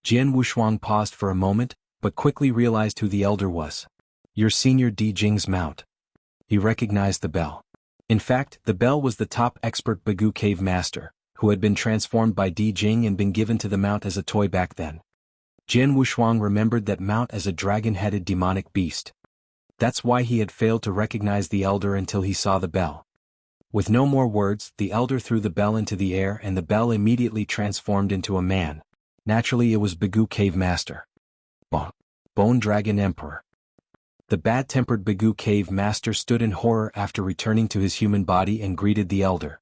Jian Wushuang paused for a moment, but quickly realized who the elder was. Your senior Di Jing's mount. He recognized the bell. In fact, the bell was the top expert Bagu cave master, who had been transformed by Di Jing and been given to the mount as a toy back then. Jian Wushuang remembered that mount as a dragon-headed demonic beast. That's why he had failed to recognize the elder until he saw the bell. With no more words, the elder threw the bell into the air and the bell immediately transformed into a man. Naturally, it was Bagu Cave Master. Bone Dragon Emperor. The bad-tempered Bagu Cave Master stood in horror after returning to his human body and greeted the elder.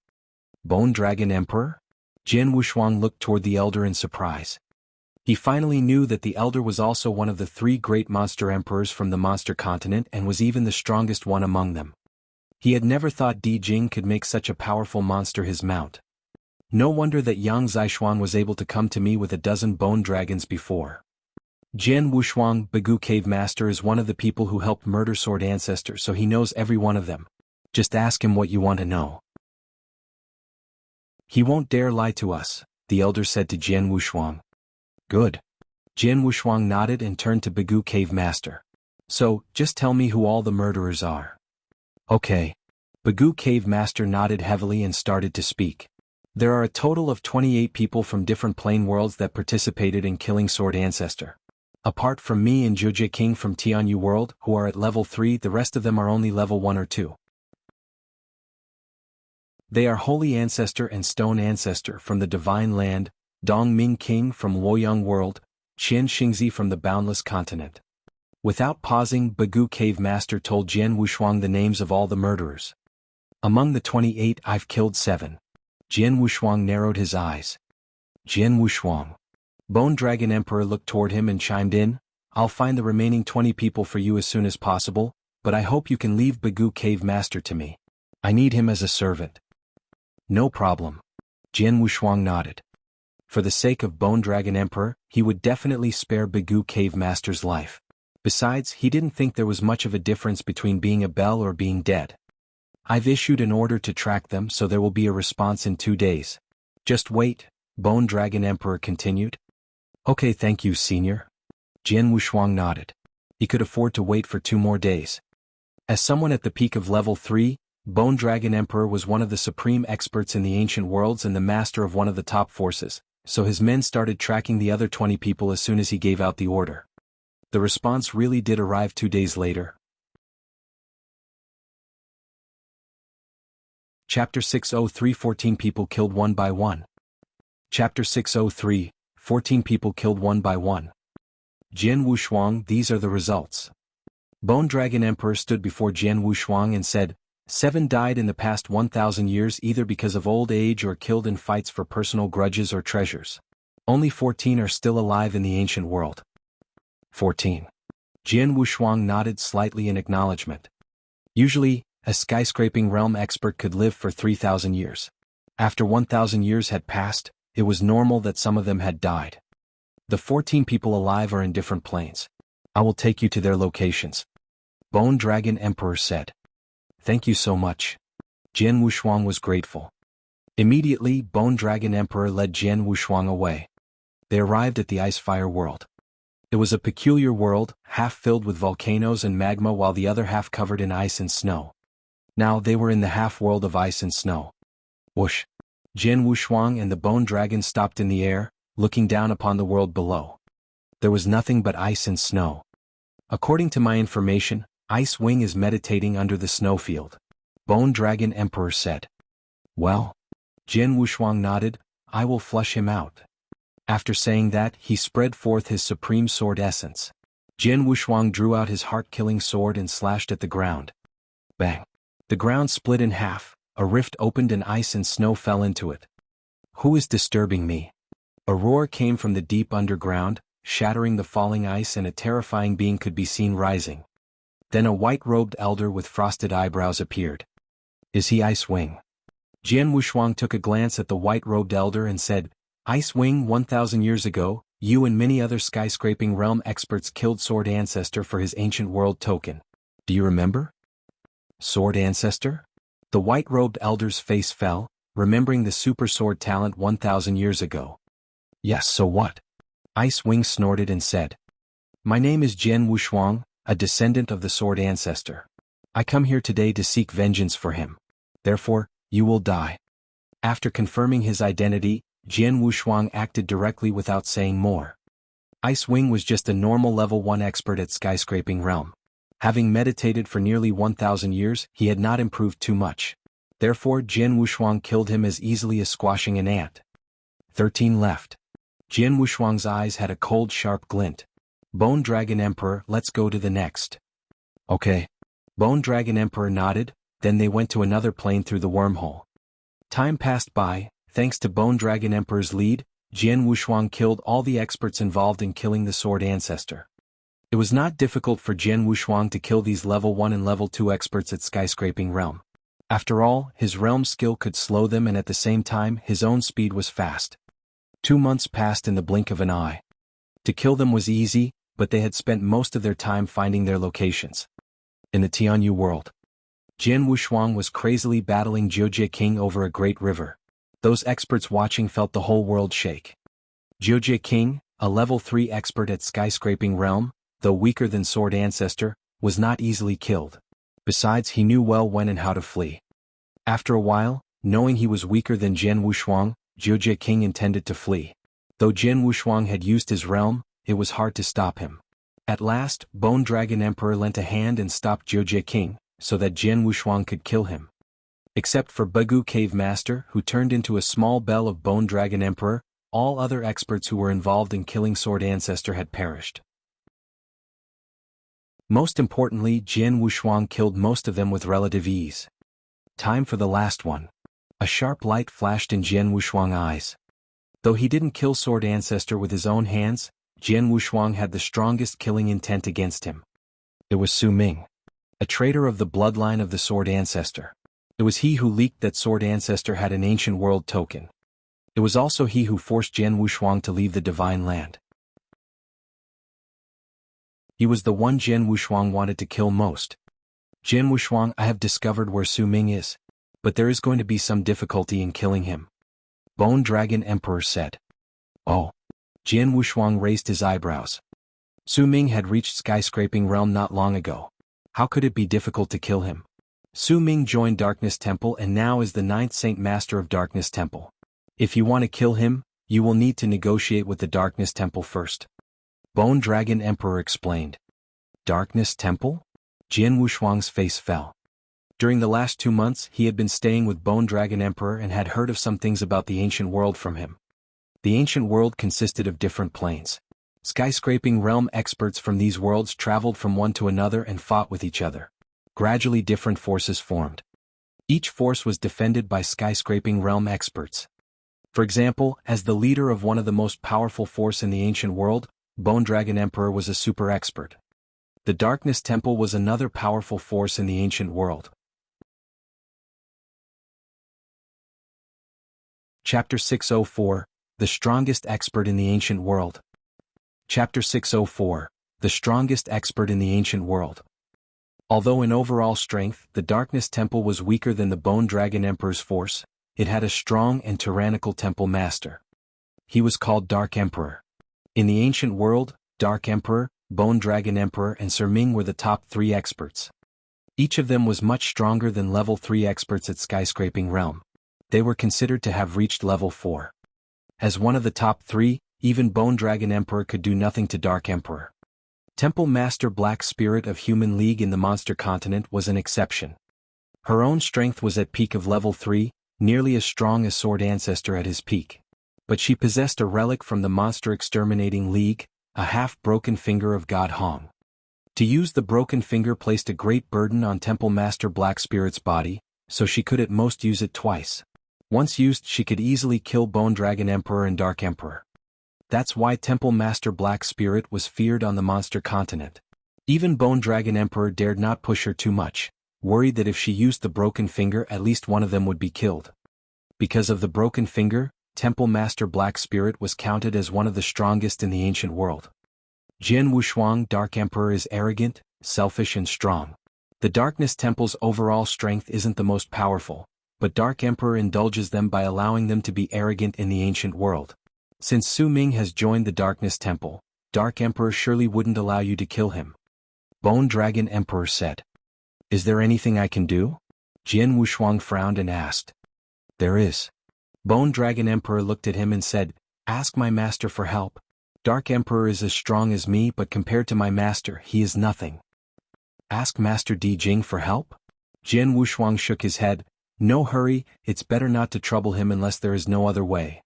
Bone Dragon Emperor? Jian Wushuang looked toward the elder in surprise. He finally knew that the elder was also one of the 3 great monster emperors from the monster continent and was even the strongest one among them. He had never thought Di Jing could make such a powerful monster his mount. No wonder that Yang Zishuan was able to come to me with a dozen bone dragons before. Jian Wushuang, Bagu Cave Master, is one of the people who helped murder Sword Ancestor, so he knows every one of them. Just ask him what you want to know. He won't dare lie to us, the elder said to Jian Wushuang. Good. Jian Wushuang nodded and turned to Bagu Cave Master. So, just tell me who all the murderers are. Okay. Bagu Cave Master nodded heavily and started to speak. There are a total of 28 people from different plane worlds that participated in killing Sword Ancestor. Apart from me and Zhuje King from Tianyu world, who are at level 3, the rest of them are only level 1 or 2. They are Holy Ancestor and Stone Ancestor from the Divine Land, Dong Ming King from Luoyang world, Qian Xingzi from the Boundless Continent. Without pausing, Bagu Cave Master told Jian Wushuang the names of all the murderers. Among the 28, I've killed 7. Jian Wushuang narrowed his eyes. Jian Wushuang. Bone Dragon Emperor looked toward him and chimed in, I'll find the remaining 20 people for you as soon as possible, but I hope you can leave Bagu Cave Master to me. I need him as a servant. No problem. Jian Wushuang nodded. For the sake of Bone Dragon Emperor, he would definitely spare Bagu Cave Master's life. Besides, he didn't think there was much of a difference between being a bell or being dead. I've issued an order to track them, so there will be a response in 2 days. Just wait, Bone Dragon Emperor continued. Okay, thank you, Senior. Jian Wushuang nodded. He could afford to wait for 2 more days. As someone at the peak of level 3, Bone Dragon Emperor was one of the supreme experts in the ancient worlds and the master of one of the top forces, so his men started tracking the other 20 people as soon as he gave out the order. The response really did arrive 2 days later. Chapter 603 14 people killed one by one. Chapter 603 14 people killed one by one. Jian Wushuang, these are the results. Bone Dragon Emperor stood before Jian Wushuang and said, 7 died in the past 1,000 years either because of old age or killed in fights for personal grudges or treasures. Only 14 are still alive in the ancient world. 14. Jian Wushuang nodded slightly in acknowledgement. Usually, a skyscraping realm expert could live for 3,000 years. After 1,000 years had passed, it was normal that some of them had died. The 14 people alive are in different planes. I will take you to their locations. Bone Dragon Emperor said. Thank you so much. Jian Wushuang was grateful. Immediately, Bone Dragon Emperor led Jian Wushuang away. They arrived at the Ice-Fire world. It was a peculiar world, half filled with volcanoes and magma while the other half covered in ice and snow. Now they were in the half-world of ice and snow. Whoosh! Jian Wushuang and the Bone Dragon stopped in the air, looking down upon the world below. There was nothing but ice and snow. According to my information, Ice Wing is meditating under the snowfield. Bone Dragon Emperor said. Well? Jian Wushuang nodded, I will flush him out. After saying that, he spread forth his supreme sword essence. Jian Wushuang drew out his heart-killing sword and slashed at the ground. Bang! The ground split in half, a rift opened and ice and snow fell into it. Who is disturbing me? A roar came from the deep underground, shattering the falling ice, and a terrifying being could be seen rising. Then a white-robed elder with frosted eyebrows appeared. Is he Ice Wing? Jian Wushuang took a glance at the white-robed elder and said, Ice Wing, 1,000 years ago, you and many other skyscraping realm experts killed Sword Ancestor for his ancient world token. Do you remember? Sword Ancestor? The white-robed elder's face fell, remembering the super sword talent 1,000 years ago. Yes, so what? Ice Wing snorted and said, My name is Jian Wushuang, a descendant of the Sword Ancestor. I come here today to seek vengeance for him. Therefore, you will die. After confirming his identity, Jian Wushuang acted directly without saying more. Ice Wing was just a normal level 1 expert at skyscraping realm. Having meditated for nearly 1,000 years, he had not improved too much. Therefore, Jian Wushuang killed him as easily as squashing an ant. 13 left. Jian Wushuang's eyes had a cold, sharp glint. Bone Dragon Emperor, let's go to the next. Okay. Bone Dragon Emperor nodded, then they went to another plane through the wormhole. Time passed by. Thanks to Bone Dragon Emperor's lead, Jian Wushuang killed all the experts involved in killing the Sword Ancestor. It was not difficult for Jian Wushuang to kill these level 1 and level 2 experts at skyscraping realm. After all, his realm skill could slow them, and at the same time his own speed was fast. 2 months passed in the blink of an eye. To kill them was easy, but they had spent most of their time finding their locations. In the Tianyu world, Jian Wushuang was crazily battling Jiujie King over a great river. Those experts watching felt the whole world shake. Jiujie King, a level 3 expert at skyscraping realm, though weaker than Sword Ancestor, was not easily killed. Besides, he knew well when and how to flee. After a while, knowing he was weaker than Jian Wushuang, Jiujie King intended to flee. Though Jian Wushuang had used his realm, it was hard to stop him. At last, Bone Dragon Emperor lent a hand and stopped Jiujie King, so that Jian Wushuang could kill him. Except for Begu Cave Master, who turned into a small bell of Bone Dragon Emperor, all other experts who were involved in killing Sword Ancestor had perished. Most importantly, Jian Wushuang killed most of them with relative ease. Time for the last one. A sharp light flashed in Jian Wushuang's eyes. Though he didn't kill Sword Ancestor with his own hands, Jian Wushuang had the strongest killing intent against him. It was Su Ming, a traitor of the bloodline of the Sword Ancestor. It was he who leaked that Sword Ancestor had an ancient world token. It was also he who forced Jian Wushuang to leave the Divine Land. He was the one Jian Wushuang wanted to kill most. Jian Wushuang, I have discovered where Su Ming is, but there is going to be some difficulty in killing him. Bone Dragon Emperor said. Oh. Jian Wushuang raised his eyebrows. Su Ming had reached skyscraping realm not long ago. How could it be difficult to kill him? Su Ming joined Darkness Temple and now is the 9th Saint Master of Darkness Temple. If you want to kill him, you will need to negotiate with the Darkness Temple first. Bone Dragon Emperor explained. Darkness Temple? Jian Wushuang's face fell. During the last 2 months, he had been staying with Bone Dragon Emperor and had heard of some things about the ancient world from him. The ancient world consisted of different planes. Skyscraping realm experts from these worlds traveled from one to another and fought with each other. Gradually different forces formed. Each force was defended by skyscraping realm experts. For example, as the leader of one of the most powerful force in the ancient world, Bone Dragon Emperor was a super expert. The Darkness Temple was another powerful force in the ancient world. Chapter 604, The Strongest Expert in the Ancient World. Chapter 604, The Strongest Expert in the Ancient World. Although in overall strength, the Darkness Temple was weaker than the Bone Dragon Emperor's force, it had a strong and tyrannical temple master. He was called Dark Emperor. In the ancient world, Dark Emperor, Bone Dragon Emperor and Sir Ming were the top 3 experts. Each of them was much stronger than level 3 experts at skyscraping realm. They were considered to have reached level 4. As one of the top 3, even Bone Dragon Emperor could do nothing to Dark Emperor. Temple Master Black Spirit of Human League in the Monster Continent was an exception. Her own strength was at peak of level 3, nearly as strong as Sword Ancestor at his peak. but she possessed a relic from the Monster Exterminating League, a half-broken finger of God Hong. To use the broken finger placed a great burden on Temple Master Black Spirit's body, so she could at most use it twice. Once used, she could easily kill Bone Dragon Emperor and Dark Emperor. That's why Temple Master Black Spirit was feared on the monster continent. Even Bone Dragon Emperor dared not push her too much, worried that if she used the broken finger at least one of them would be killed. Because of the broken finger, Temple Master Black Spirit was counted as one of the strongest in the ancient world. Jian Wushuang Dark Emperor is arrogant, selfish and strong. The Darkness Temple's overall strength isn't the most powerful, but Dark Emperor indulges them by allowing them to be arrogant in the ancient world. Since Su Ming has joined the Darkness Temple, Dark Emperor surely wouldn't allow you to kill him. Bone Dragon Emperor said. Is there anything I can do? Jian Wushuang frowned and asked. There is. Bone Dragon Emperor looked at him and said, Ask my master for help. Dark Emperor is as strong as me, but compared to my master, he is nothing. Ask Master Di Jing for help? Jian Wushuang shook his head. No hurry, it's better not to trouble him unless there is no other way.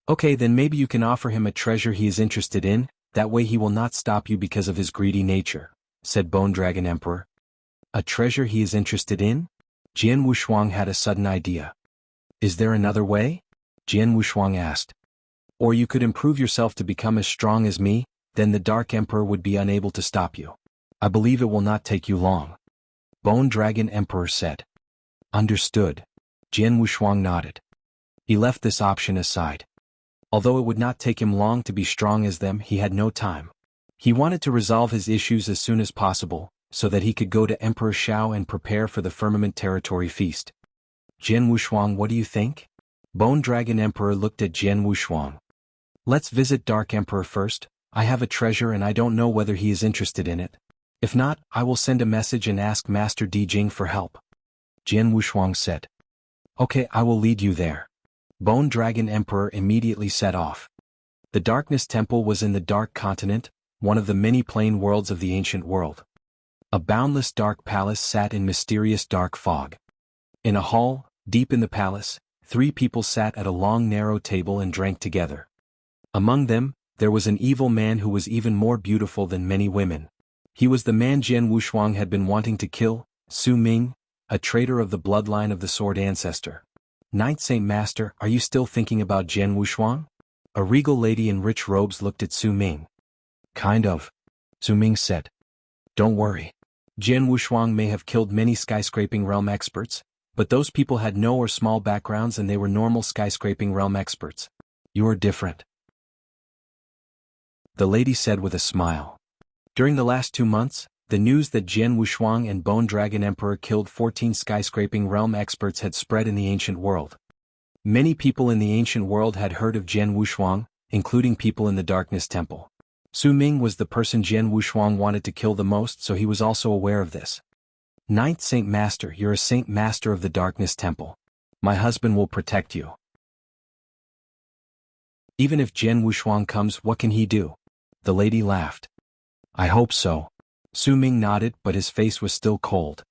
Okay, then maybe you can offer him a treasure he is interested in, that way he will not stop you because of his greedy nature, said Bone Dragon Emperor. A treasure he is interested in? Jian Wushuang had a sudden idea. Is there another way? Jian Wushuang asked. Or you could improve yourself to become as strong as me, then the Dark Emperor would be unable to stop you. I believe it will not take you long. Bone Dragon Emperor said. Understood. Jian Wushuang nodded. He left this option aside. Although it would not take him long to be strong as them, he had no time. He wanted to resolve his issues as soon as possible, so that he could go to Emperor Shao and prepare for the Firmament Territory feast. Jian Wushuang, what do you think? Bone Dragon Emperor looked at Jian Wushuang. Let's visit Dark Emperor first. I have a treasure and I don't know whether he is interested in it. If not, I will send a message and ask Master Di Jing for help. Jian Wushuang said. Okay, I will lead you there. Bone Dragon Emperor immediately set off. The Darkness Temple was in the Dark Continent, one of the many plane worlds of the ancient world. A boundless dark palace sat in mysterious dark fog. In a hall, deep in the palace, 3 people sat at a long narrow table and drank together. Among them, there was an evil man who was even more beautiful than many women. He was the man Jian Wushuang had been wanting to kill, Su Ming, a traitor of the bloodline of the Sword Ancestor. Ninth Saint Master, are you still thinking about Jian Wushuang? A regal lady in rich robes looked at Su Ming. Kind of. Su Ming said. Don't worry. Jian Wushuang may have killed many skyscraping realm experts, but those people had no or small backgrounds and they were normal skyscraping realm experts. You are different. The lady said with a smile. During the last 2 months, the news that Jian Wushuang and Bone Dragon Emperor killed 14 skyscraping realm experts had spread in the ancient world. Many people in the ancient world had heard of Jian Wushuang, including people in the Darkness Temple. Su Ming was the person Jian Wushuang wanted to kill the most, so he was also aware of this. Ninth Saint Master, you're a Saint Master of the Darkness Temple. My husband will protect you. Even if Jian Wushuang comes, what can he do? The lady laughed. I hope so. Su Ming nodded, but his face was still cold.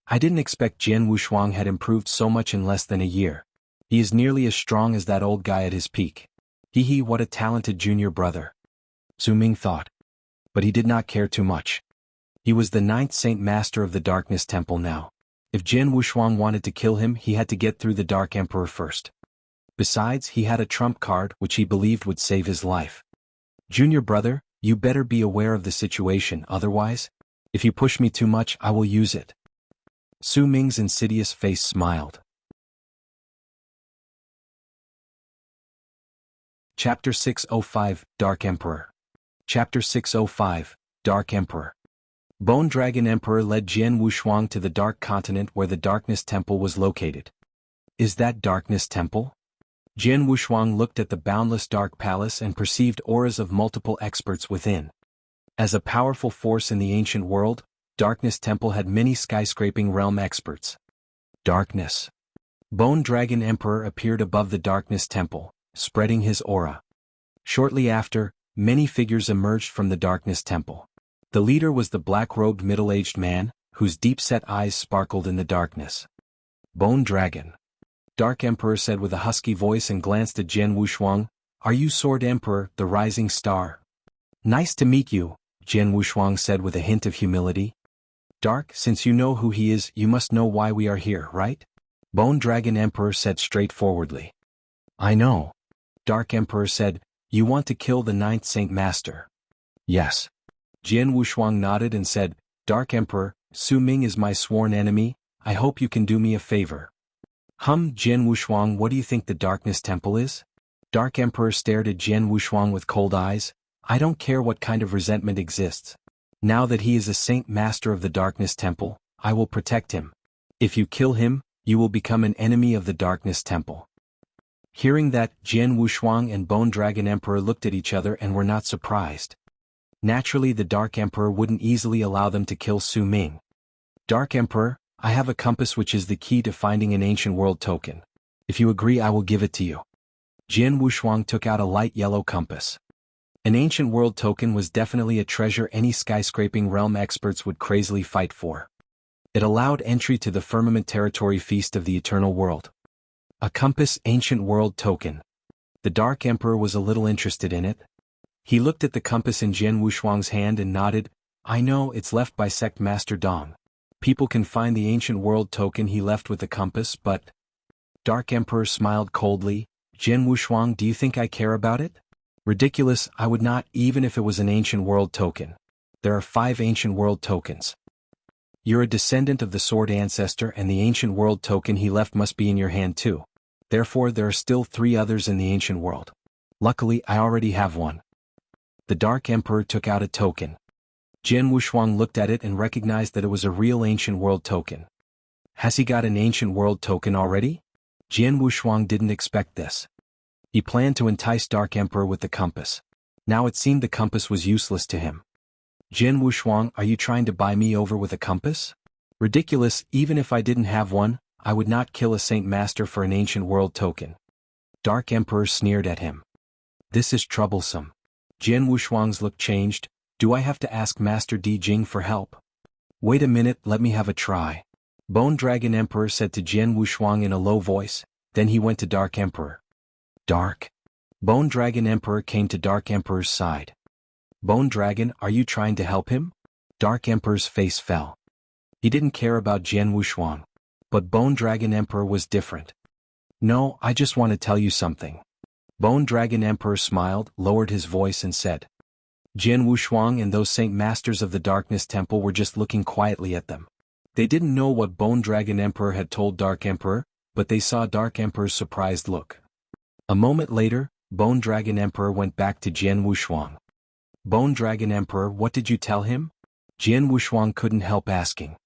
I didn't expect Jian Wushuang had improved so much in less than a year. He is nearly as strong as that old guy at his peak. Hee, what a talented junior brother. Su Ming thought. But he did not care too much. He was the 9th Saint Master of the Darkness Temple now. If Jian Wushuang wanted to kill him, he had to get through the Dark Emperor first. Besides, he had a trump card which he believed would save his life. Junior brother, you better be aware of the situation, otherwise, if you push me too much, I will use it. Su Ming's insidious face smiled. Chapter 605, Dark Emperor. Chapter 605, Dark Emperor. Bone Dragon Emperor led Jian Wushuang to the Dark Continent where the Darkness Temple was located. Is that Darkness Temple? Jian Wushuang looked at the boundless dark palace and perceived auras of multiple experts within. As a powerful force in the ancient world, Darkness Temple had many skyscraping realm experts. Darkness. Bone Dragon Emperor appeared above the Darkness Temple, spreading his aura. Shortly after, many figures emerged from the Darkness Temple. The leader was the black-robed middle-aged man, whose deep-set eyes sparkled in the darkness. Bone Dragon. Dark Emperor said with a husky voice and glanced at Jian Wushuang, Are you Sword Emperor, the rising star? Nice to meet you, Jian Wushuang said with a hint of humility. Dark, since you know who he is, you must know why we are here, right? Bone Dragon Emperor said straightforwardly. I know. Dark Emperor said, you want to kill the 9th Saint Master. Yes. Jian Wushuang nodded and said, Dark Emperor, Su Ming is my sworn enemy, I hope you can do me a favor. Jian Wushuang, what do you think the Darkness Temple is? Dark Emperor stared at Jian Wushuang with cold eyes. I don't care what kind of resentment exists. Now that he is a Saint Master of the Darkness Temple, I will protect him. If you kill him, you will become an enemy of the Darkness Temple. Hearing that, Jian Wushuang and Bone Dragon Emperor looked at each other and were not surprised. Naturally, the Dark Emperor wouldn't easily allow them to kill Su Ming. Dark Emperor, I have a compass which is the key to finding an ancient world token. If you agree, I will give it to you. Jian Wushuang took out a light yellow compass. An ancient world token was definitely a treasure any skyscraping realm experts would crazily fight for. It allowed entry to the firmament territory feast of the eternal world. A compass ancient world token. The Dark Emperor was a little interested in it. He looked at the compass in Jian Wushuang's hand and nodded. I know, it's left by Sect Master Dong. People can find the ancient world token he left with the compass, but... Dark Emperor smiled coldly. Jian Wushuang, do you think I care about it? Ridiculous, I would not, even if it was an ancient world token. There are 5 ancient world tokens. You're a descendant of the Sword Ancestor, and the ancient world token he left must be in your hand too. Therefore there are still 3 others in the ancient world. Luckily, I already have one. The Dark Emperor took out a token. Jian Wushuang looked at it and recognized that it was a real ancient world token. Has he got an ancient world token already? Jian Wushuang didn't expect this. He planned to entice Dark Emperor with the compass. Now it seemed the compass was useless to him. Jian Wushuang, are you trying to buy me over with a compass? Ridiculous, even if I didn't have one, I would not kill a Saint Master for an ancient world token. Dark Emperor sneered at him. This is troublesome. Jian Wushuang's look changed. Do I have to ask Master Di Jing for help? Wait a minute, let me have a try. Bone Dragon Emperor said to Jian Wushuang in a low voice, then he went to Dark Emperor. Dark. Bone Dragon Emperor came to Dark Emperor's side. Bone Dragon, are you trying to help him? Dark Emperor's face fell. He didn't care about Jian Wushuang. But Bone Dragon Emperor was different. No, I just want to tell you something. Bone Dragon Emperor smiled, lowered his voice and said. Jian Wushuang and those Saint Masters of the Darkness Temple were just looking quietly at them. They didn't know what Bone Dragon Emperor had told Dark Emperor, but they saw Dark Emperor's surprised look. A moment later, Bone Dragon Emperor went back to Jian Wushuang. Bone Dragon Emperor, what did you tell him? Jian Wushuang couldn't help asking.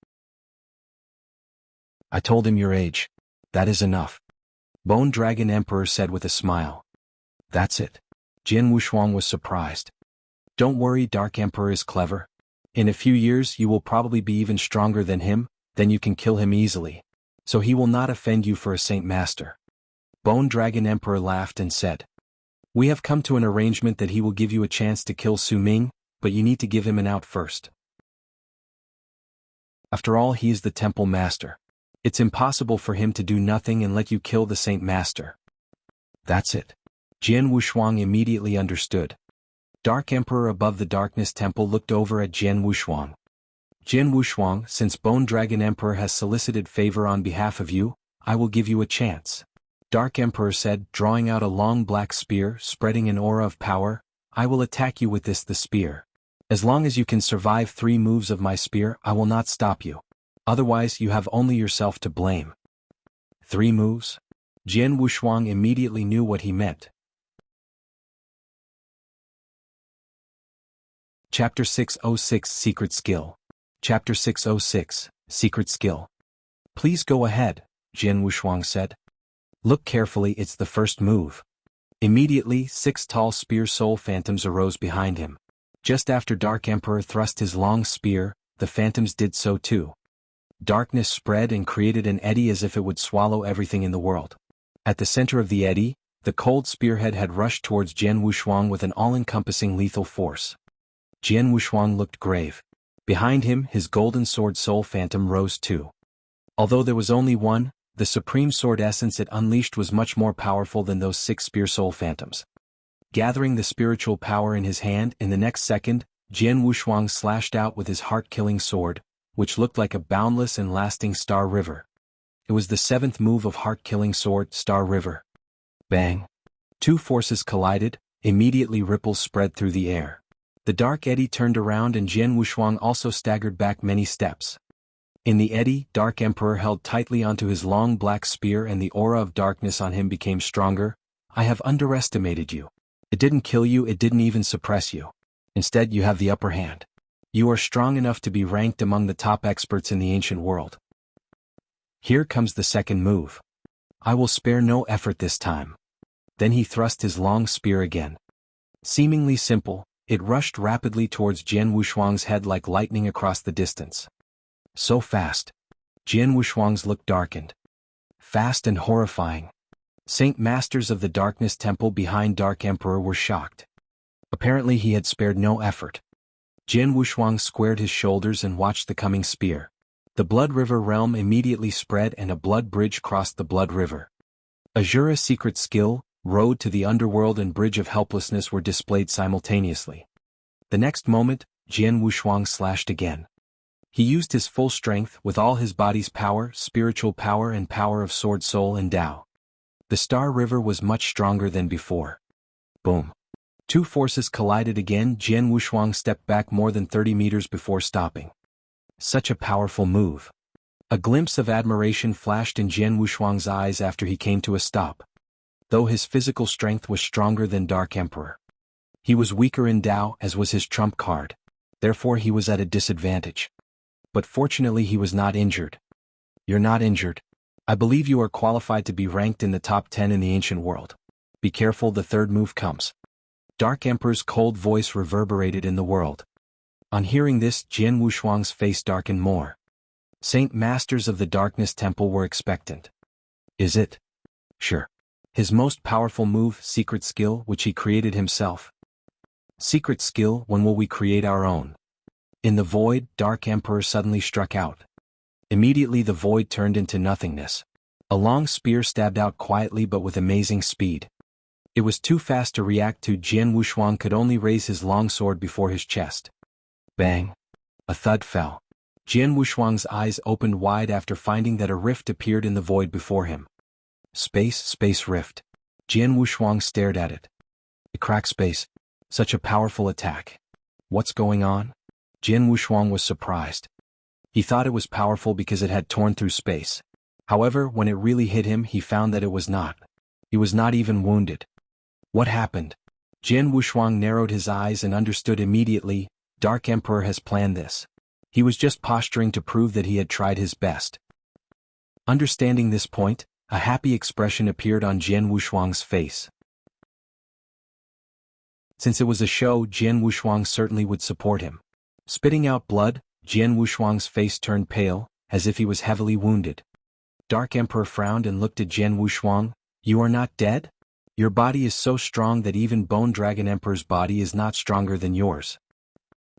I told him your age. That is enough. Bone Dragon Emperor said with a smile. That's it. Jian Wushuang was surprised. Don't worry, Dark Emperor is clever. In a few years you will probably be even stronger than him, then you can kill him easily. So he will not offend you for a Saint Master. Bone Dragon Emperor laughed and said. We have come to an arrangement that he will give you a chance to kill Su Ming, but you need to give him an out first. After all, he is the Temple Master. It's impossible for him to do nothing and let you kill the Saint Master. That's it. Jian Wushuang immediately understood. Dark Emperor above the Darkness Temple looked over at Jian Wushuang. Jian Wushuang, since Bone Dragon Emperor has solicited favor on behalf of you, I will give you a chance. Dark Emperor said, drawing out a long black spear, spreading an aura of power, I will attack you with the spear. As long as you can survive 3 moves of my spear, I will not stop you. Otherwise, you have only yourself to blame. 3 moves? Jian Wushuang immediately knew what he meant. Chapter 606 Secret Skill. Chapter 606 Secret Skill. Please go ahead, Jian Wushuang said. Look carefully, it's the first move. Immediately, 6 tall spear soul phantoms arose behind him. Just after Dark Emperor thrust his long spear, the phantoms did so too. Darkness spread and created an eddy as if it would swallow everything in the world. At the center of the eddy, the cold spearhead had rushed towards Jian Wushuang with an all-encompassing lethal force. Jian Wushuang looked grave. Behind him, his golden sword soul phantom rose too. Although there was only one, the supreme sword essence it unleashed was much more powerful than those 6 spear soul phantoms. gathering the spiritual power in his hand. In the next second, Jian Wushuang slashed out with his heart-killing sword, which looked like a boundless and lasting Star River. It was the seventh move of heart-killing sword, Star River. Bang! Two forces collided, immediately ripples spread through the air. The dark eddy turned around and Jian Wushuang also staggered back many steps. In the eddy, Dark Emperor held tightly onto his long black spear and the aura of darkness on him became stronger. I have underestimated you. It didn't kill you, it didn't even suppress you. Instead, you have the upper hand. You are strong enough to be ranked among the top experts in the ancient world. Here comes the second move. I will spare no effort this time. Then he thrust his long spear again. Seemingly simple, it rushed rapidly towards Jian Wushuang's head like lightning across the distance. So fast. Jian Wushuang's look darkened. Fast and horrifying. Saint Masters of the Darkness Temple behind Dark Emperor were shocked. Apparently he had spared no effort. Jian Wushuang squared his shoulders and watched the coming spear. The Blood River realm immediately spread and a blood bridge crossed the Blood River. Azura's secret skill, Road to the Underworld and Bridge of Helplessness were displayed simultaneously. The next moment, Jian Wushuang slashed again. He used his full strength with all his body's power, spiritual power and power of sword soul and Tao. The Star River was much stronger than before. Boom. Two forces collided again. Jian Wushuang stepped back more than 30 meters before stopping. Such a powerful move. A glimpse of admiration flashed in Jian Wushuang's eyes after he came to a stop. Though his physical strength was stronger than Dark Emperor, he was weaker in Tao, as was his trump card. Therefore he was at a disadvantage. But fortunately he was not injured. You're not injured. I believe you are qualified to be ranked in the top 10 in the ancient world. Be careful, the third move comes. Dark Emperor's cold voice reverberated in the world. On hearing this, Jian Wushuang's face darkened more. Saint Masters of the Darkness Temple were expectant. Is it? Sure. His most powerful move, secret skill, which he created himself. Secret skill, when will we create our own? In the void, Dark Emperor suddenly struck out. Immediately the void turned into nothingness. A long spear stabbed out quietly but with amazing speed. It was too fast to react to. Jian Wushuang could only raise his long sword before his chest. Bang! A thud fell. Jian Wushuang's eyes opened wide after finding that a rift appeared in the void before him. Space rift. Jian Wushuang stared at it. A crack space. Such a powerful attack. What's going on? Jian Wushuang was surprised. He thought it was powerful because it had torn through space. However, when it really hit him, he found that it was not. He was not even wounded. What happened? Jian Wushuang narrowed his eyes and understood immediately. Dark Emperor has planned this. He was just posturing to prove that he had tried his best. Understanding this point, a happy expression appeared on Jian Wushuang's face. Since it was a show, Jian Wushuang certainly would support him. Spitting out blood, Jian Wushuang's face turned pale, as if he was heavily wounded. Dark Emperor frowned and looked at Jian Wushuang. You are not dead? Your body is so strong that even Bone Dragon Emperor's body is not stronger than yours.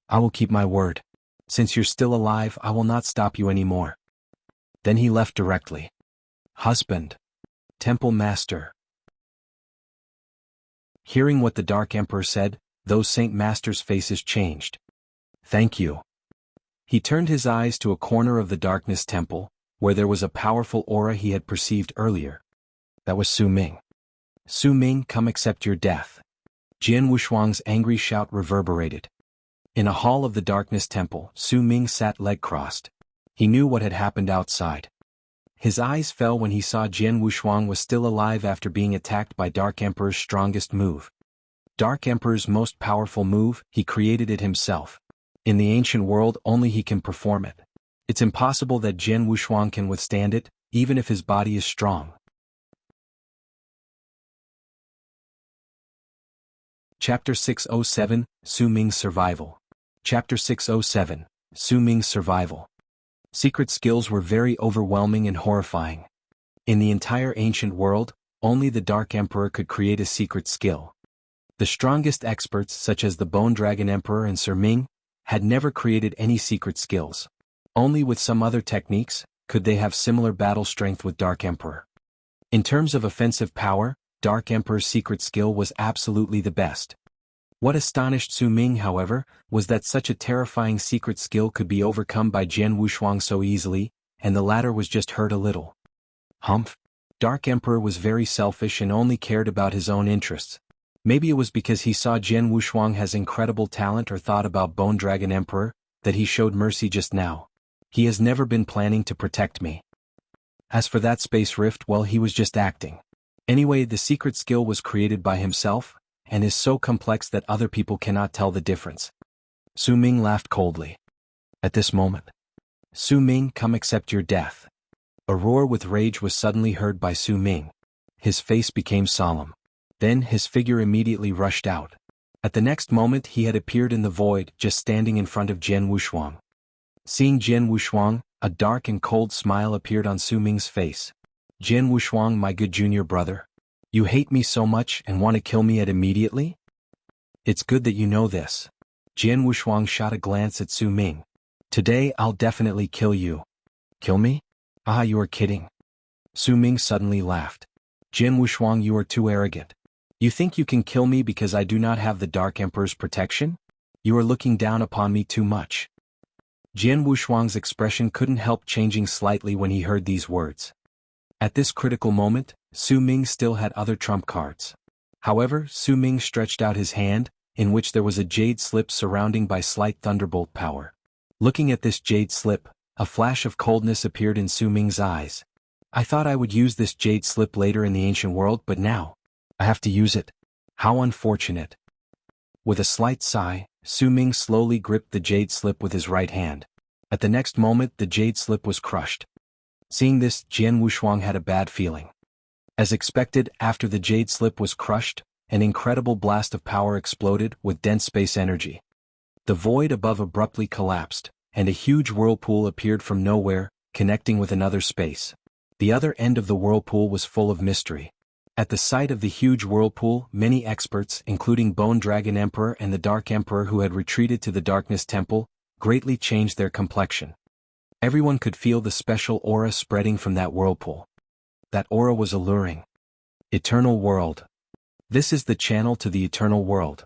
I will keep my word. Since you're still alive, I will not stop you anymore. Then he left directly. Husband. Temple Master. Hearing what the Dark Emperor said, those Saint Masters' faces changed. Thank you. He turned his eyes to a corner of the Darkness Temple, where there was a powerful aura he had perceived earlier. That was Su Ming. Su Ming, come accept your death. Jian Wushuang's angry shout reverberated. In a hall of the Darkness Temple, Su Ming sat leg crossed. He knew what had happened outside. His eyes fell when he saw Jian Wushuang was still alive after being attacked by Dark Emperor's strongest move. Dark Emperor's most powerful move, he created it himself. In the ancient world, only he can perform it. It's impossible that Jian Wushuang can withstand it, even if his body is strong. Chapter 607, Su Ming's Survival. Chapter 607, Su Ming's Survival. Secret skills were very overwhelming and horrifying. In the entire ancient world, only the Dark Emperor could create a secret skill. The strongest experts, such as the Bone Dragon Emperor and Sir Ming, had never created any secret skills. Only with some other techniques could they have similar battle strength with Dark Emperor. In terms of offensive power, Dark Emperor's secret skill was absolutely the best. What astonished Su Ming, however, was that such a terrifying secret skill could be overcome by Jian Wushuang so easily, and the latter was just hurt a little. Humph. Dark Emperor was very selfish and only cared about his own interests. Maybe it was because he saw Jian Wushuang has incredible talent or thought about Bone Dragon Emperor, that he showed mercy just now. He has never been planning to protect me. As for that space rift, well, he was just acting. Anyway, the secret skill was created by himself, and is so complex that other people cannot tell the difference. Su Ming laughed coldly. At this moment, Su Ming, come accept your death. A roar with rage was suddenly heard by Su Ming. His face became solemn. Then his figure immediately rushed out. At the next moment he had appeared in the void, just standing in front of Jian Wushuang. Seeing Jian Wushuang, a dark and cold smile appeared on Su Ming's face. Jian Wushuang, my good junior brother. You hate me so much and want to kill me immediately? It's good that you know this. Jian Wushuang shot a glance at Su Ming. Today I'll definitely kill you. Kill me? Ah, you are kidding. Su Ming suddenly laughed. Jian Wushuang, you are too arrogant. You think you can kill me because I do not have the Dark Emperor's protection? You are looking down upon me too much. Jian Wushuang's expression couldn't help changing slightly when he heard these words. At this critical moment, Su Ming still had other trump cards. However, Su Ming stretched out his hand, in which there was a jade slip surrounding by slight thunderbolt power. Looking at this jade slip, a flash of coldness appeared in Su Ming's eyes. I thought I would use this jade slip later in the ancient world, but now, I have to use it. How unfortunate. With a slight sigh, Su Ming slowly gripped the jade slip with his right hand. At the next moment the jade slip was crushed. Seeing this, Jian Wushuang had a bad feeling. As expected, after the jade slip was crushed, an incredible blast of power exploded with dense space energy. The void above abruptly collapsed, and a huge whirlpool appeared from nowhere, connecting with another space. The other end of the whirlpool was full of mystery. At the sight of the huge whirlpool, many experts, including Bone Dragon Emperor and the Dark Emperor who had retreated to the Darkness Temple, greatly changed their complexion. Everyone could feel the special aura spreading from that whirlpool. That aura was alluring. Eternal World. This is the channel to the Eternal World.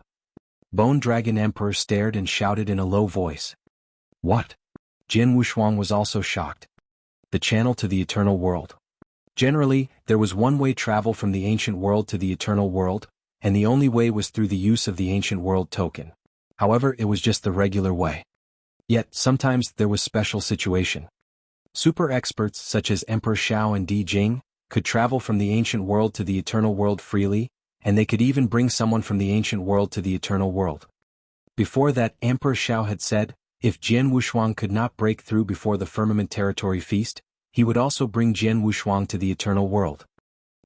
Bone Dragon Emperor stared and shouted in a low voice. What? Jian Wushuang was also shocked. The channel to the Eternal World. Generally, there was one-way travel from the ancient world to the eternal world, and the only way was through the use of the ancient world token. However, it was just the regular way. Yet, sometimes there was special situation. Super experts such as Emperor Shao and Di Jing could travel from the ancient world to the eternal world freely, and they could even bring someone from the ancient world to the eternal world. Before that, Emperor Shao had said, if Jian Wushuang could not break through before the Firmament Territory Feast, he would also bring Jian Wushuang to the eternal world.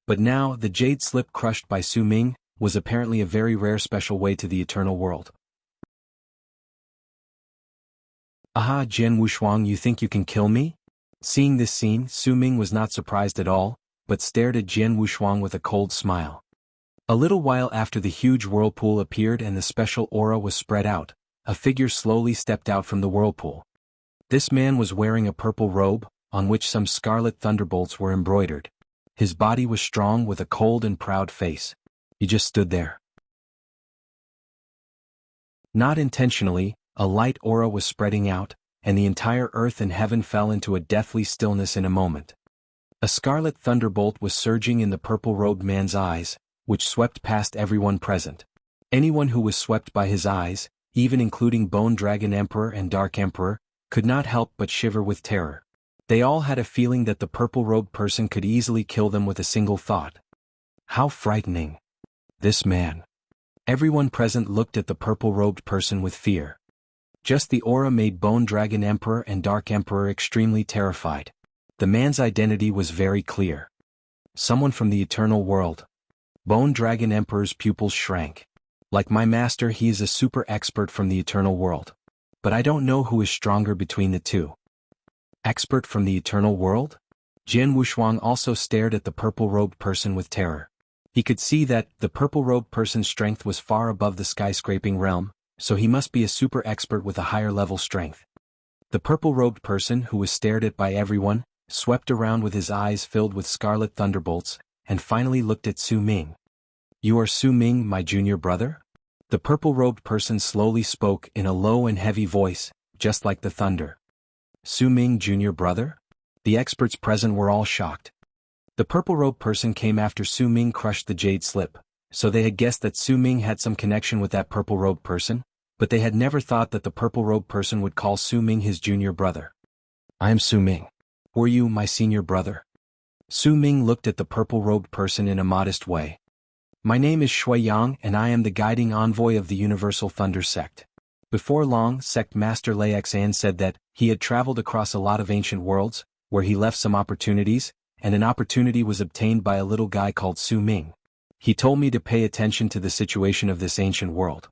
But now, the jade slip crushed by Su Ming was apparently a very rare special way to the eternal world. Aha, Jian Wushuang, you think you can kill me? Seeing this scene, Su Ming was not surprised at all, but stared at Jian Wushuang with a cold smile. A little while after the huge whirlpool appeared and the special aura was spread out, a figure slowly stepped out from the whirlpool. This man was wearing a purple robe, on which some scarlet thunderbolts were embroidered. His body was strong with a cold and proud face. He just stood there. Not intentionally, a light aura was spreading out, and the entire earth and heaven fell into a deathly stillness in a moment. A scarlet thunderbolt was surging in the purple-robed man's eyes, which swept past everyone present. Anyone who was swept by his eyes, even including Bone Dragon Emperor and Dark Emperor, could not help but shiver with terror. They all had a feeling that the purple-robed person could easily kill them with a single thought. How frightening. This man. Everyone present looked at the purple-robed person with fear. Just the aura made Bone Dragon Emperor and Dark Emperor extremely terrified. The man's identity was very clear. Someone from the eternal world. Bone Dragon Emperor's pupils shrank. Like my master, he is a super expert from the eternal world. But I don't know who is stronger between the two. Expert from the eternal world? Jian Wushuang also stared at the purple-robed person with terror. He could see that the purple-robed person's strength was far above the skyscraping realm, so he must be a super expert with a higher level strength. The purple-robed person, who was stared at by everyone, swept around with his eyes filled with scarlet thunderbolts, and finally looked at Su Ming. You are Su Ming, my junior brother? The purple-robed person slowly spoke in a low and heavy voice, just like the thunder. Su Ming, junior brother? The experts present were all shocked. The purple-robed person came after Su Ming crushed the jade slip, so they had guessed that Su Ming had some connection with that purple-robed person, but they had never thought that the purple-robed person would call Su Ming his junior brother. I am Su Ming. Who are you, my senior brother? Su Ming looked at the purple-robed person in a modest way. My name is Wushuang and I am the guiding envoy of the Universal Thunder Sect. Before long, Sect Master Leixan said that he had traveled across a lot of ancient worlds, where he left some opportunities, and an opportunity was obtained by a little guy called Su Ming. He told me to pay attention to the situation of this ancient world.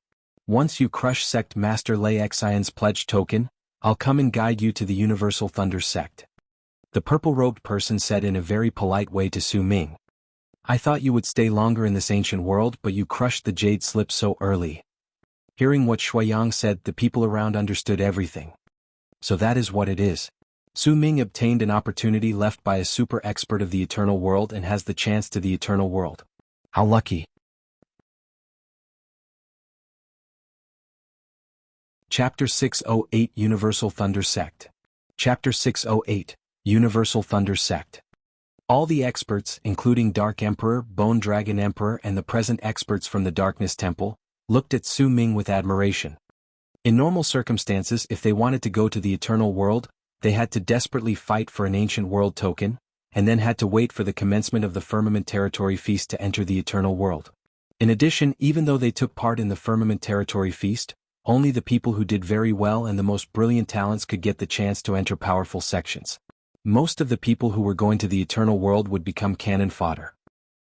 Once you crush Sect Master Leixan's pledge token, I'll come and guide you to the Universal Thunder Sect. The purple-robed person said in a very polite way to Su Ming. I thought you would stay longer in this ancient world, but you crushed the jade slip so early. Hearing what Wushuang said, the people around understood everything. So that is what it is. Su Ming obtained an opportunity left by a super expert of the eternal world and has the chance to the eternal world. How lucky. Chapter 608 Universal Thunder Sect. Chapter 608 Universal Thunder Sect. All the experts, including Dark Emperor, Bone Dragon Emperor and the present experts from the Darkness Temple, looked at Su Ming with admiration. In normal circumstances, if they wanted to go to the eternal world, they had to desperately fight for an ancient world token, and then had to wait for the commencement of the Firmament Territory Feast to enter the eternal world. In addition, even though they took part in the Firmament Territory Feast, only the people who did very well and the most brilliant talents could get the chance to enter powerful sections. Most of the people who were going to the eternal world would become cannon fodder.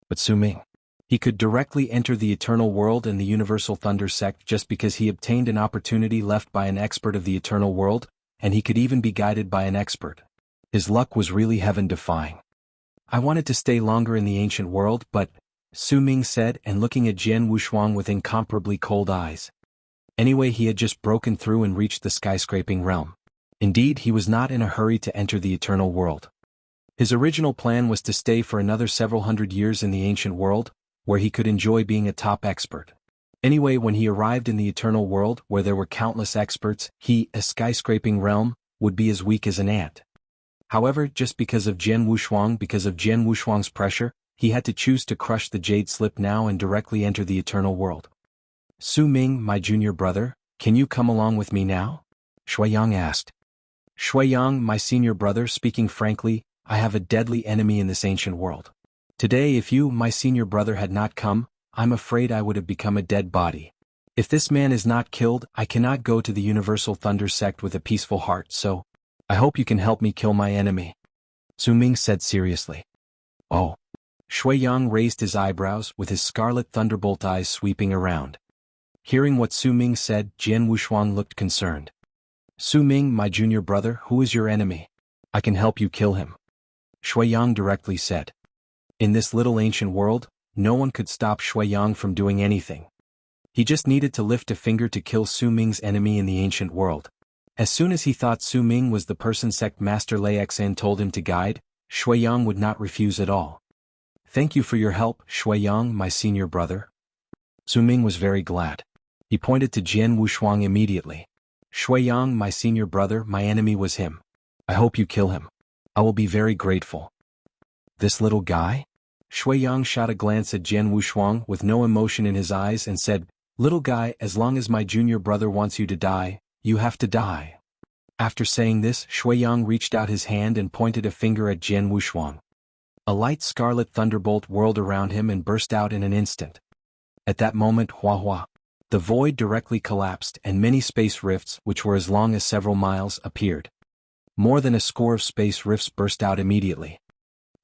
But Su Ming, he could directly enter the eternal world and the Universal Thunder Sect just because he obtained an opportunity left by an expert of the eternal world, and he could even be guided by an expert. His luck was really heaven-defying. I wanted to stay longer in the ancient world, but, Su Ming said, and looking at Jian Wushuang with incomparably cold eyes. Anyway, he had just broken through and reached the skyscraping realm. Indeed, he was not in a hurry to enter the eternal world. His original plan was to stay for another several hundred years in the ancient world, where he could enjoy being a top expert. Anyway, when he arrived in the eternal world, where there were countless experts, he, a skyscraping realm, would be as weak as an ant. However, just because of Jian Wushuang's pressure, he had to choose to crush the jade slip now and directly enter the eternal world. Su Ming, my junior brother, can you come along with me now? Wushuang asked. Wushuang, my senior brother, speaking frankly, I have a deadly enemy in this ancient world. Today, if you, my senior brother, had not come, I'm afraid I would have become a dead body. If this man is not killed, I cannot go to the Universal Thunder Sect with a peaceful heart, so I hope you can help me kill my enemy. Su Ming said seriously. Oh. Wushuang raised his eyebrows with his scarlet thunderbolt eyes sweeping around. Hearing what Su Ming said, Jian Wushuang looked concerned. Su Ming, my junior brother, who is your enemy? I can help you kill him. Wushuang directly said. In this little ancient world, no one could stop Wushuang from doing anything. He just needed to lift a finger to kill Su Ming's enemy in the ancient world. As soon as he thought Su Ming was the person Sect Master Leixan told him to guide, Wushuang would not refuse at all. Thank you for your help, Wushuang, my senior brother. Su Ming was very glad. He pointed to Jian Wushuang immediately. Wushuang, my senior brother, my enemy was him. I hope you kill him. I will be very grateful. This little guy? Wushuang shot a glance at Jian Wushuang with no emotion in his eyes and said, Little guy, as long as my junior brother wants you to die, you have to die. After saying this, Wushuang reached out his hand and pointed a finger at Jian Wushuang. A light scarlet thunderbolt whirled around him and burst out in an instant. At that moment, hua. The void directly collapsed and many space rifts, which were as long as several miles, appeared. More than a score of space rifts burst out immediately.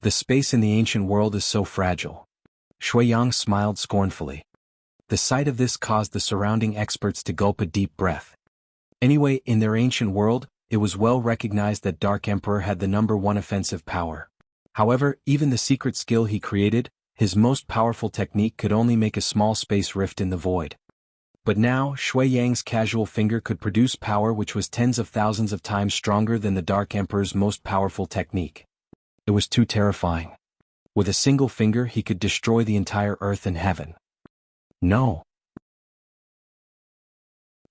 The space in the ancient world is so fragile. Wushuang smiled scornfully. The sight of this caused the surrounding experts to gulp a deep breath. Anyway, in their ancient world, it was well recognized that Dark Emperor had the #1 offensive power. However, even the secret skill he created, his most powerful technique, could only make a small space rift in the void. But now, Wushuang's casual finger could produce power which was tens of thousands of times stronger than the Dark Emperor's most powerful technique. It was too terrifying. With a single finger he could destroy the entire earth and heaven. No.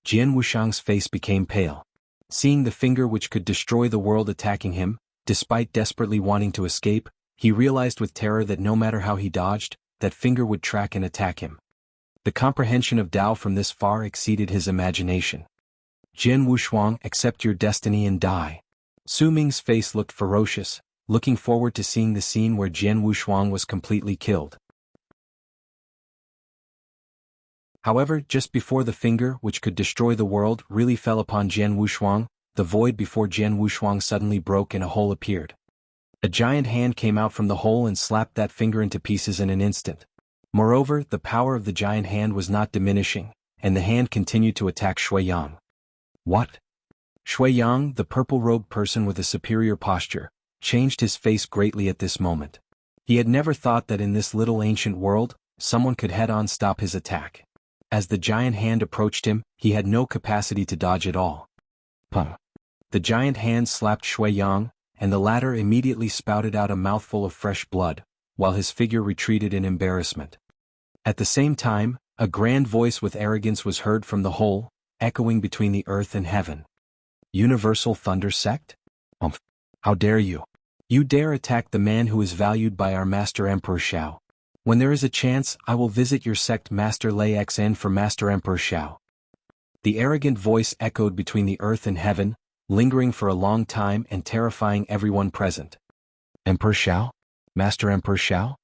Jian Wushuang's face became pale. Seeing the finger which could destroy the world attacking him, despite desperately wanting to escape, he realized with terror that no matter how he dodged, that finger would track and attack him. The comprehension of Tao from this far exceeded his imagination. Jian Wushuang, accept your destiny and die. Su Ming's face looked ferocious, looking forward to seeing the scene where Jian Wushuang was completely killed. However, just before the finger which could destroy the world really fell upon Jian Wushuang, the void before Jian Wushuang suddenly broke and a hole appeared. A giant hand came out from the hole and slapped that finger into pieces in an instant. Moreover, the power of the giant hand was not diminishing, and the hand continued to attack Shui Yang. What? Shui Yang, the purple-robed person with a superior posture, changed his face greatly at this moment. He had never thought that in this little ancient world, someone could head-on stop his attack. As the giant hand approached him, he had no capacity to dodge at all. Pum. The giant hand slapped Shui Yang, and the latter immediately spouted out a mouthful of fresh blood, while his figure retreated in embarrassment. At the same time, a grand voice with arrogance was heard from the hole, echoing between the earth and heaven. Universal Thunder Sect? How dare you? You dare attack the man who is valued by our Master Emperor Shao. When there is a chance, I will visit your sect Master Lei XN for Master Emperor Shao. The arrogant voice echoed between the earth and heaven, lingering for a long time and terrifying everyone present. Emperor Shao? Master Emperor Shao?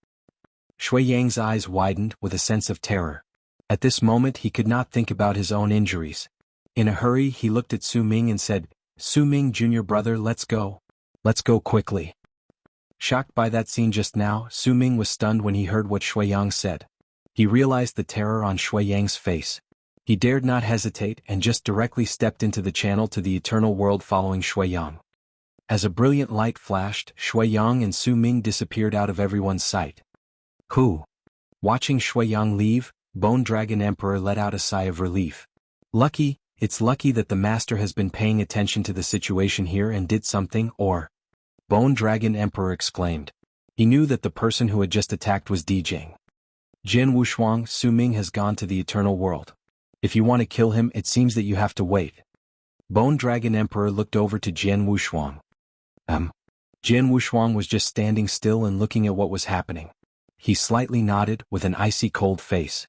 Shui Yang's eyes widened with a sense of terror. At this moment he could not think about his own injuries. In a hurry he looked at Su Ming and said, Su Ming junior brother, let's go. Let's go quickly. Shocked by that scene just now, Su Ming was stunned when he heard what Shui Yang said. He realized the terror on Shui Yang's face. He dared not hesitate and just directly stepped into the channel to the eternal world following Shui Yang. As a brilliant light flashed, Shui Yang and Su Ming disappeared out of everyone's sight. Who? Watching Shui Yang leave, Bone Dragon Emperor let out a sigh of relief. It's lucky that the master has been paying attention to the situation here and did something, or... Bone Dragon Emperor exclaimed. He knew that the person who had just attacked was Jian. Jian Wushuang, Su Ming has gone to the eternal world. If you want to kill him, it seems that you have to wait. Bone Dragon Emperor looked over to Jian Wushuang. Jian Wushuang was just standing still and looking at what was happening. He slightly nodded with an icy cold face.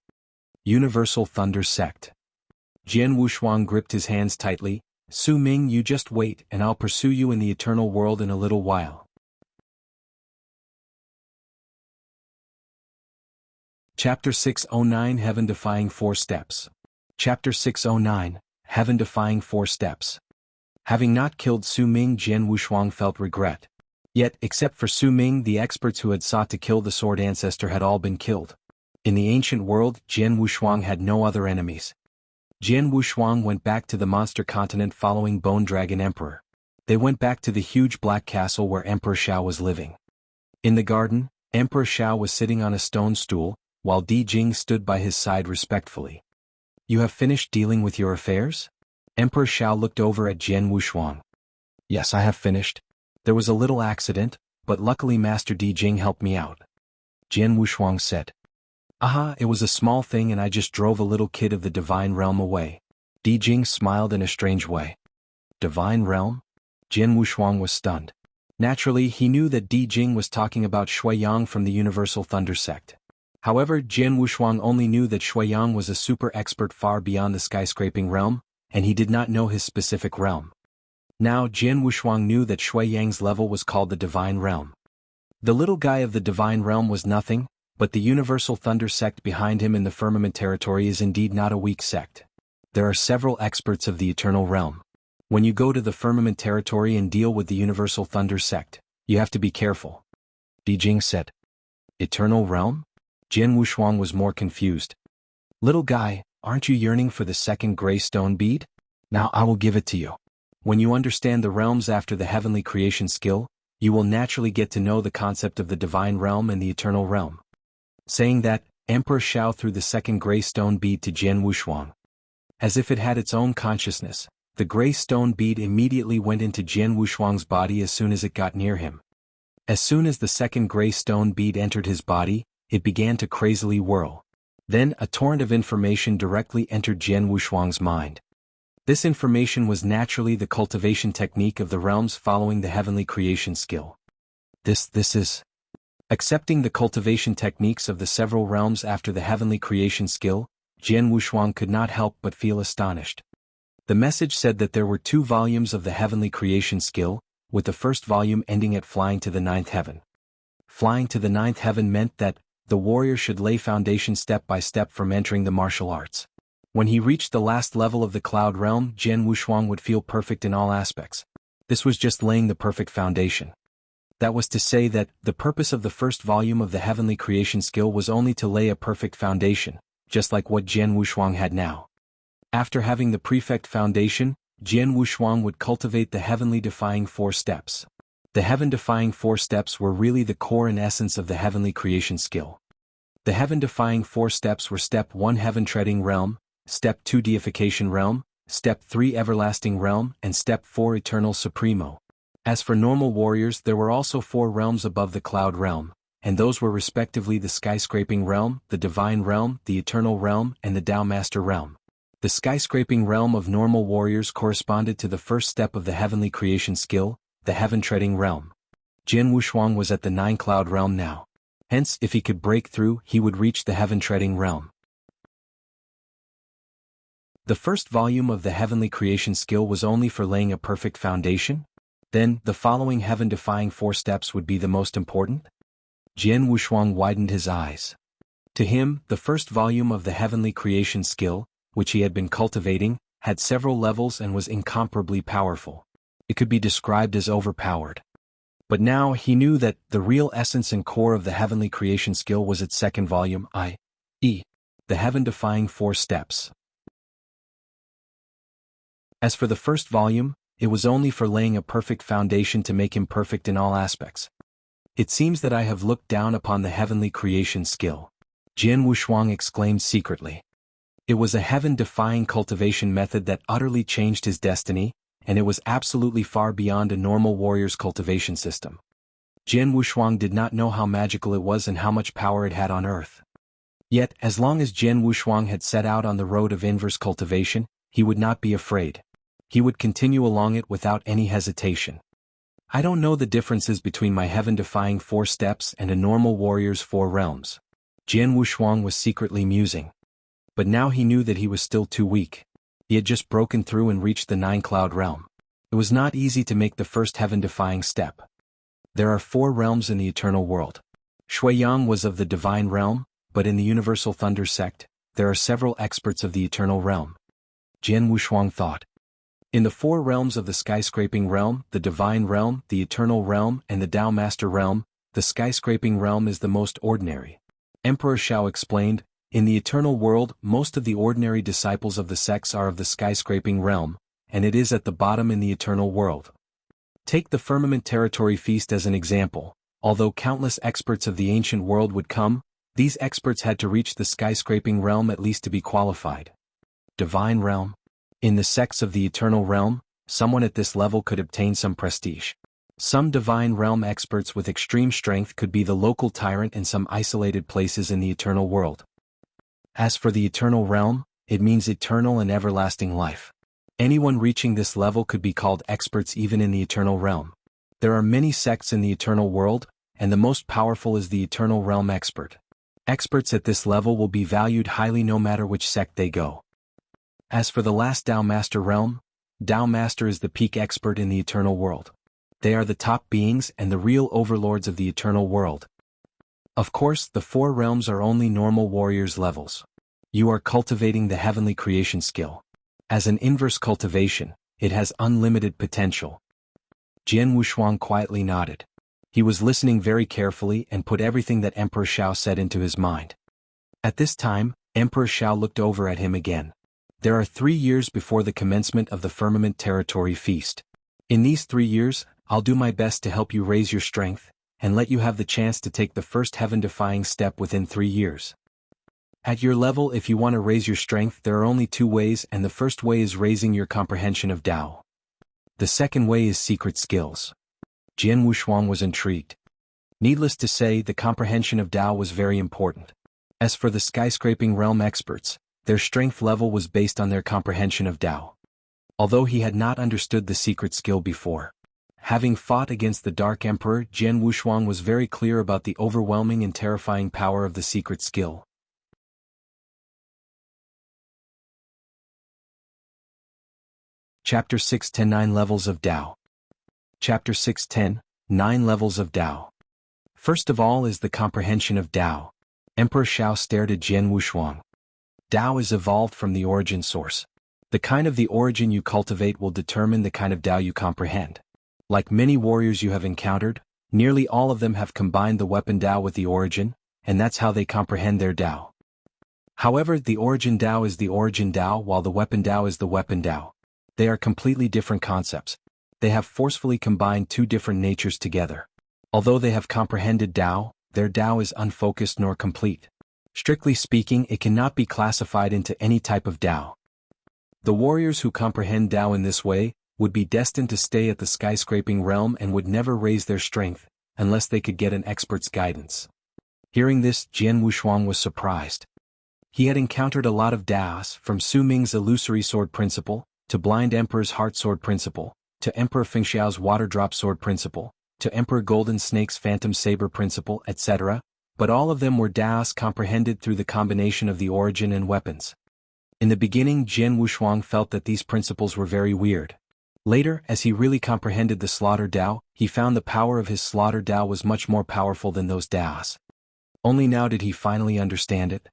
Universal Thunder Sect. Jian Wushuang gripped his hands tightly. Su Ming, you just wait and I'll pursue you in the eternal world in a little while. Chapter 609 Heaven-defying 4 Steps. Chapter 609, Heaven-defying 4 Steps. Having not killed Su Ming, Jian Wushuang felt regret. Yet, except for Su Ming, the experts who had sought to kill the Sword Ancestor had all been killed. In the ancient world, Jian Wushuang had no other enemies. Jian Wushuang went back to the monster continent following Bone Dragon Emperor. They went back to the huge black castle where Emperor Shao was living. In the garden, Emperor Shao was sitting on a stone stool, while Jing stood by his side respectfully. You have finished dealing with your affairs? Emperor Shao looked over at Jian Wushuang. Yes, I have finished. There was a little accident, but luckily Master Jing helped me out. Jian Wushuang said. Aha, it was a small thing and I just drove a little kid of the Divine Realm away. Jing smiled in a strange way. Divine Realm? Jian Wushuang was stunned. Naturally, he knew that Jing was talking about Shui Yang from the Universal Thunder Sect. However, Jian Wushuang only knew that Shui Yang was a super expert far beyond the skyscraping realm, and he did not know his specific realm. Now Jian Wushuang knew that Shui Yang's level was called the Divine Realm. The little guy of the Divine Realm was nothing, but the Universal Thunder Sect behind him in the Firmament territory is indeed not a weak sect. There are several experts of the Eternal Realm. When you go to the Firmament territory and deal with the Universal Thunder Sect, you have to be careful. Jing said. Eternal Realm? Jian Wushuang was more confused. Little guy, aren't you yearning for the second gray stone bead? Now I will give it to you. When you understand the realms after the heavenly creation skill, you will naturally get to know the concept of the Divine Realm and the Eternal Realm. Saying that, Emperor Shao threw the second gray stone bead to Jian Wushuang. As if it had its own consciousness, the gray stone bead immediately went into Jian Wushuang's body as soon as it got near him. As soon as the second gray stone bead entered his body, it began to crazily whirl. Then a torrent of information directly entered Jian Wushuang's mind. This information was naturally the cultivation technique of the realms following the heavenly creation skill. This is accepting the cultivation techniques of the several realms after the heavenly creation skill. Jian Wushuang could not help but feel astonished. The message said that there were 2 volumes of the heavenly creation skill, with the first volume ending at flying to the 9th heaven. Flying to the 9th heaven meant that the warrior should lay foundation step by step from entering the martial arts. When he reached the last level of the cloud realm, Jian Wushuang would feel perfect in all aspects. This was just laying the perfect foundation. That was to say that the purpose of the first volume of the heavenly creation skill was only to lay a perfect foundation, just like what Jian Wushuang had now. After having the prefect foundation, Jian Wushuang would cultivate the heavenly-defying 4 steps. The heaven-defying 4 steps were really the core and essence of the heavenly creation skill. The heaven-defying 4 steps were Step 1 Heaven-treading realm, Step 2 Deification realm, Step 3 Everlasting realm, and Step 4 Eternal Supremo. As for normal warriors, there were also 4 realms above the cloud realm, and those were respectively the skyscraping realm, the divine realm, the eternal realm, and the Tao Master realm. The skyscraping realm of normal warriors corresponded to the first step of the heavenly creation skill, the heaven-treading realm. Jian Wushuang was at the 9-cloud realm now. Hence, if he could break through, he would reach the heaven-treading realm. The first volume of the heavenly creation skill was only for laying a perfect foundation? Then, the following heaven-defying 4 steps would be the most important? Jian Wushuang widened his eyes. To him, the first volume of the heavenly creation skill, which he had been cultivating, had several levels and was incomparably powerful. It could be described as overpowered. But now he knew that the real essence and core of the heavenly creation skill was its second volume, i.e., the heaven-defying 4 steps. As for the first volume, it was only for laying a perfect foundation to make him perfect in all aspects. It seems that I have looked down upon the heavenly creation skill. Jian Wushuang exclaimed secretly. It was a heaven-defying cultivation method that utterly changed his destiny, and it was absolutely far beyond a normal warrior's cultivation system. Jian Wushuang did not know how magical it was and how much power it had on earth. Yet, as long as Jian Wushuang had set out on the road of inverse cultivation, he would not be afraid. He would continue along it without any hesitation. I don't know the differences between my heaven-defying 4 steps and a normal warrior's 4 realms. Jian Wushuang was secretly musing. But now he knew that he was still too weak. He had just broken through and reached the 9-cloud realm. It was not easy to make the first heaven-defying step. There are 4 realms in the eternal world. Shuiyang was of the divine realm, but in the Universal Thunder Sect, there are several experts of the eternal realm. Jian Wushuang thought. In the 4 realms of the skyscraping realm, the divine realm, the eternal realm, and the Tao Master realm, the skyscraping realm is the most ordinary. Emperor Shao explained, in the eternal world, most of the ordinary disciples of the sects are of the skyscraping realm, and it is at the bottom in the eternal world. Take the Firmament Territory Feast as an example. Although countless experts of the ancient world would come, these experts had to reach the skyscraping realm at least to be qualified. Divine realm? In the sects of the eternal realm, someone at this level could obtain some prestige. Some divine realm experts with extreme strength could be the local tyrant in some isolated places in the eternal world. As for the eternal realm, it means eternal and everlasting life. Anyone reaching this level could be called experts even in the eternal realm. There are many sects in the eternal world, and the most powerful is the eternal realm expert. Experts at this level will be valued highly no matter which sect they go. As for the last Tao Master realm, Tao Master is the peak expert in the eternal world. They are the top beings and the real overlords of the eternal world. Of course, the 4 realms are only normal warriors' levels. You are cultivating the heavenly creation skill. As an inverse cultivation, it has unlimited potential. Jian Wushuang quietly nodded. He was listening very carefully and put everything that Emperor Shao said into his mind. At this time, Emperor Shao looked over at him again. There are 3 years before the commencement of the Firmament Territory Feast. In these 3 years, I'll do my best to help you raise your strength, and let you have the chance to take the first heaven-defying step within 3 years. At your level, if you want to raise your strength, there are only 2 ways, and the first way is raising your comprehension of Tao. The second way is secret skills. Jian Wushuang was intrigued. Needless to say, the comprehension of Tao was very important. As for the skyscraping realm experts, their strength level was based on their comprehension of Tao. Although he had not understood the secret skill before, having fought against the Dark Emperor, Jian Wushuang was very clear about the overwhelming and terrifying power of the secret skill. Chapter 610 9 Levels of Tao. Chapter 610 9 Levels of Tao. First of all is the comprehension of Tao. Emperor Shao stared at Jian Wushuang. Tao is evolved from the origin source. The kind of the origin you cultivate will determine the kind of Tao you comprehend. Like many warriors you have encountered, nearly all of them have combined the weapon Tao with the origin, and that's how they comprehend their Tao. However, the origin Tao is the origin Tao while the weapon Tao is the weapon Tao. They are completely different concepts. They have forcefully combined two different natures together. Although they have comprehended Tao, their Tao is unfocused nor complete. Strictly speaking, it cannot be classified into any type of Tao. The warriors who comprehend Tao in this way would be destined to stay at the skyscraping realm and would never raise their strength, unless they could get an expert's guidance. Hearing this, Jian Wushuang was surprised. He had encountered a lot of Taos, from Su Ming's illusory sword principle, to Blind Emperor's heart sword principle, to Emperor Fengxiao's water drop sword principle, to Emperor Golden Snake's phantom saber principle, etc., but all of them were Taos comprehended through the combination of the origin and weapons. In the beginning, Jian Wushuang felt that these principles were very weird. Later, as he really comprehended the slaughter Tao, he found the power of his slaughter Tao was much more powerful than those Taos. Only now did he finally understand it.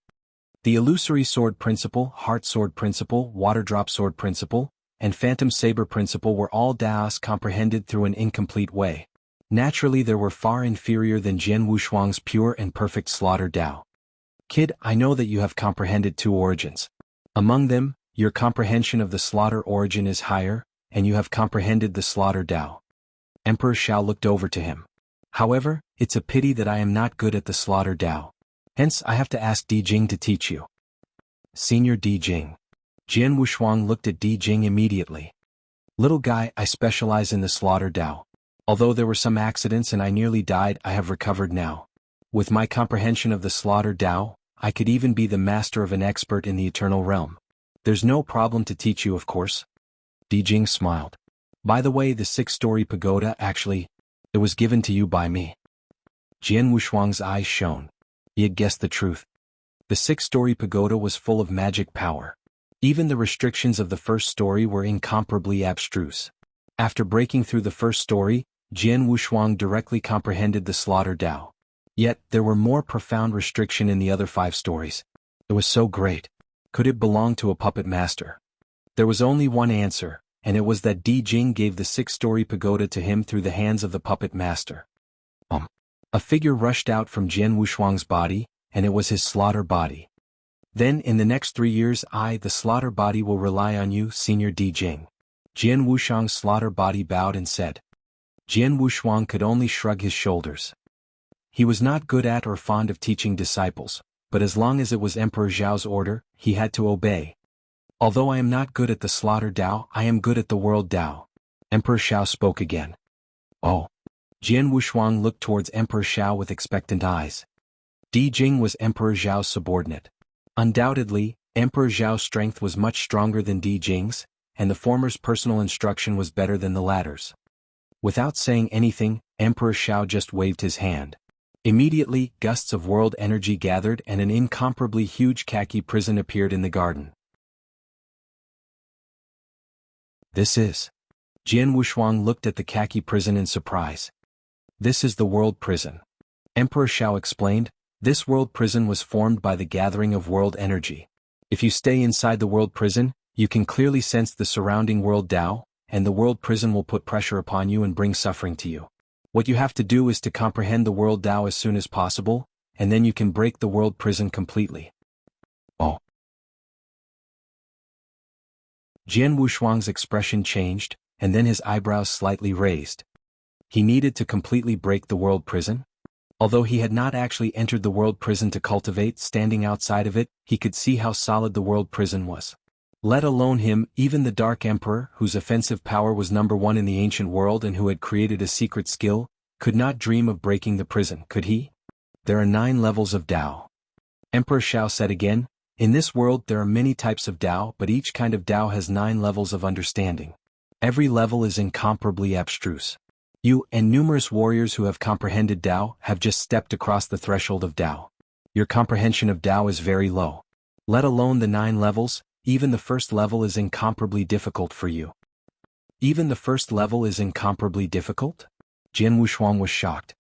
The illusory sword principle, heart sword principle, water drop sword principle, and phantom saber principle were all Taos comprehended through an incomplete way. Naturally, they were far inferior than Jian Wushuang's pure and perfect slaughter Tao. Kid, I know that you have comprehended two origins. Among them, your comprehension of the slaughter origin is higher, and you have comprehended the slaughter Tao. Emperor Shao looked over to him. However, it's a pity that I am not good at the slaughter Tao. Hence, I have to ask Di Jing to teach you. Senior Di Jing. Jian Wushuang looked at Di Jing immediately. Little guy, I specialize in the slaughter Tao. Although there were some accidents and I nearly died, I have recovered now. With my comprehension of the slaughter Tao, I could even be the master of an expert in the eternal realm. There's no problem to teach you, of course. Di Jing smiled. By the way, the 6-story pagoda actually, it was given to you by me. Jian Wushuang's eyes shone. He had guessed the truth. The 6-story pagoda was full of magic power. Even the restrictions of the first story were incomparably abstruse. After breaking through the first story, Jian Wushuang directly comprehended the slaughter Tao. Yet, there were more profound restriction in the other 5 stories. It was so great. Could it belong to a puppet master? There was only one answer, and it was that Di Jing gave the 6-story pagoda to him through the hands of the puppet master. A figure rushed out from Jian Wushuang's body, and it was his slaughter body. Then, in the next 3 years, I, the slaughter body, will rely on you, Senior Di Jing. Jian Wushuang's slaughter body bowed and said. Jian Wushuang could only shrug his shoulders. He was not good at or fond of teaching disciples, but as long as it was Emperor Zhao's order, he had to obey. Although I am not good at the slaughter Tao, I am good at the world Tao. Emperor Shao spoke again. Oh. Jian Wushuang looked towards Emperor Shao with expectant eyes. Di Jing was Emperor Zhao's subordinate. Undoubtedly, Emperor Zhao's strength was much stronger than Di Jing's, and the former's personal instruction was better than the latter's. Without saying anything, Emperor Shao just waved his hand. Immediately, gusts of world energy gathered and an incomparably huge khaki prison appeared in the garden. This is. Jian Wushuang looked at the khaki prison in surprise. This is the world prison. Emperor Shao explained, this world prison was formed by the gathering of world energy. If you stay inside the world prison, you can clearly sense the surrounding world Tao, and the world prison will put pressure upon you and bring suffering to you. What you have to do is to comprehend the world Tao as soon as possible, and then you can break the world prison completely. Oh. Jian Wushuang's expression changed, and then his eyebrows slightly raised. He needed to completely break the world prison? Although he had not actually entered the world prison to cultivate, standing outside of it, he could see how solid the world prison was. Let alone him, even the Dark Emperor, whose offensive power was #1 in the ancient world and who had created a secret skill, could not dream of breaking the prison, could he? There are 9 levels of Tao. Emperor Shao said again, in this world there are many types of Tao, but each kind of Tao has 9 levels of understanding. Every level is incomparably abstruse. You and numerous warriors who have comprehended Tao have just stepped across the threshold of Tao. Your comprehension of Tao is very low. Let alone the 9 levels, even the first level is incomparably difficult for you. Even the first level is incomparably difficult? Jian Wushuang was shocked.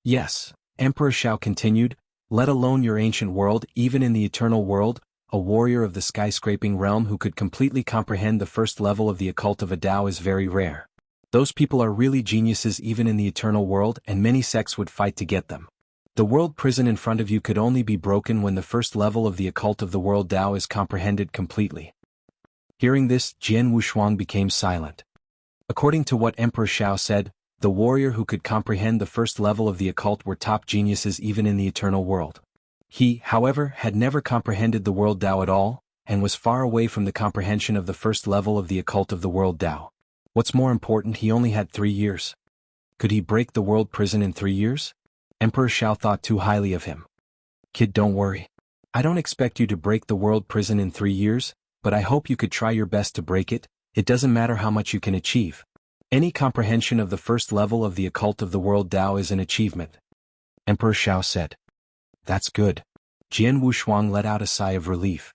Yes, Emperor Shao continued, let alone your ancient world, even in the eternal world, a warrior of the skyscraping realm who could completely comprehend the first level of the occult of a Tao is very rare. Those people are really geniuses even in the eternal world, and many sects would fight to get them. The world prison in front of you could only be broken when the first level of the occult of the world Tao is comprehended completely. Hearing this, Jian Wushuang became silent. According to what Emperor Shao said, the warrior who could comprehend the first level of the occult were top geniuses even in the eternal world. He, however, had never comprehended the world Tao at all, and was far away from the comprehension of the first level of the occult of the world Tao. What's more important, he only had 3 years. Could he break the world prison in 3 years? Emperor Shao thought too highly of him. Kid, don't worry. I don't expect you to break the world prison in 3 years, but I hope you could try your best to break it. It doesn't matter how much you can achieve. Any comprehension of the first level of the occult of the world Tao is an achievement. Emperor Shao said. That's good. Jian Wushuang let out a sigh of relief.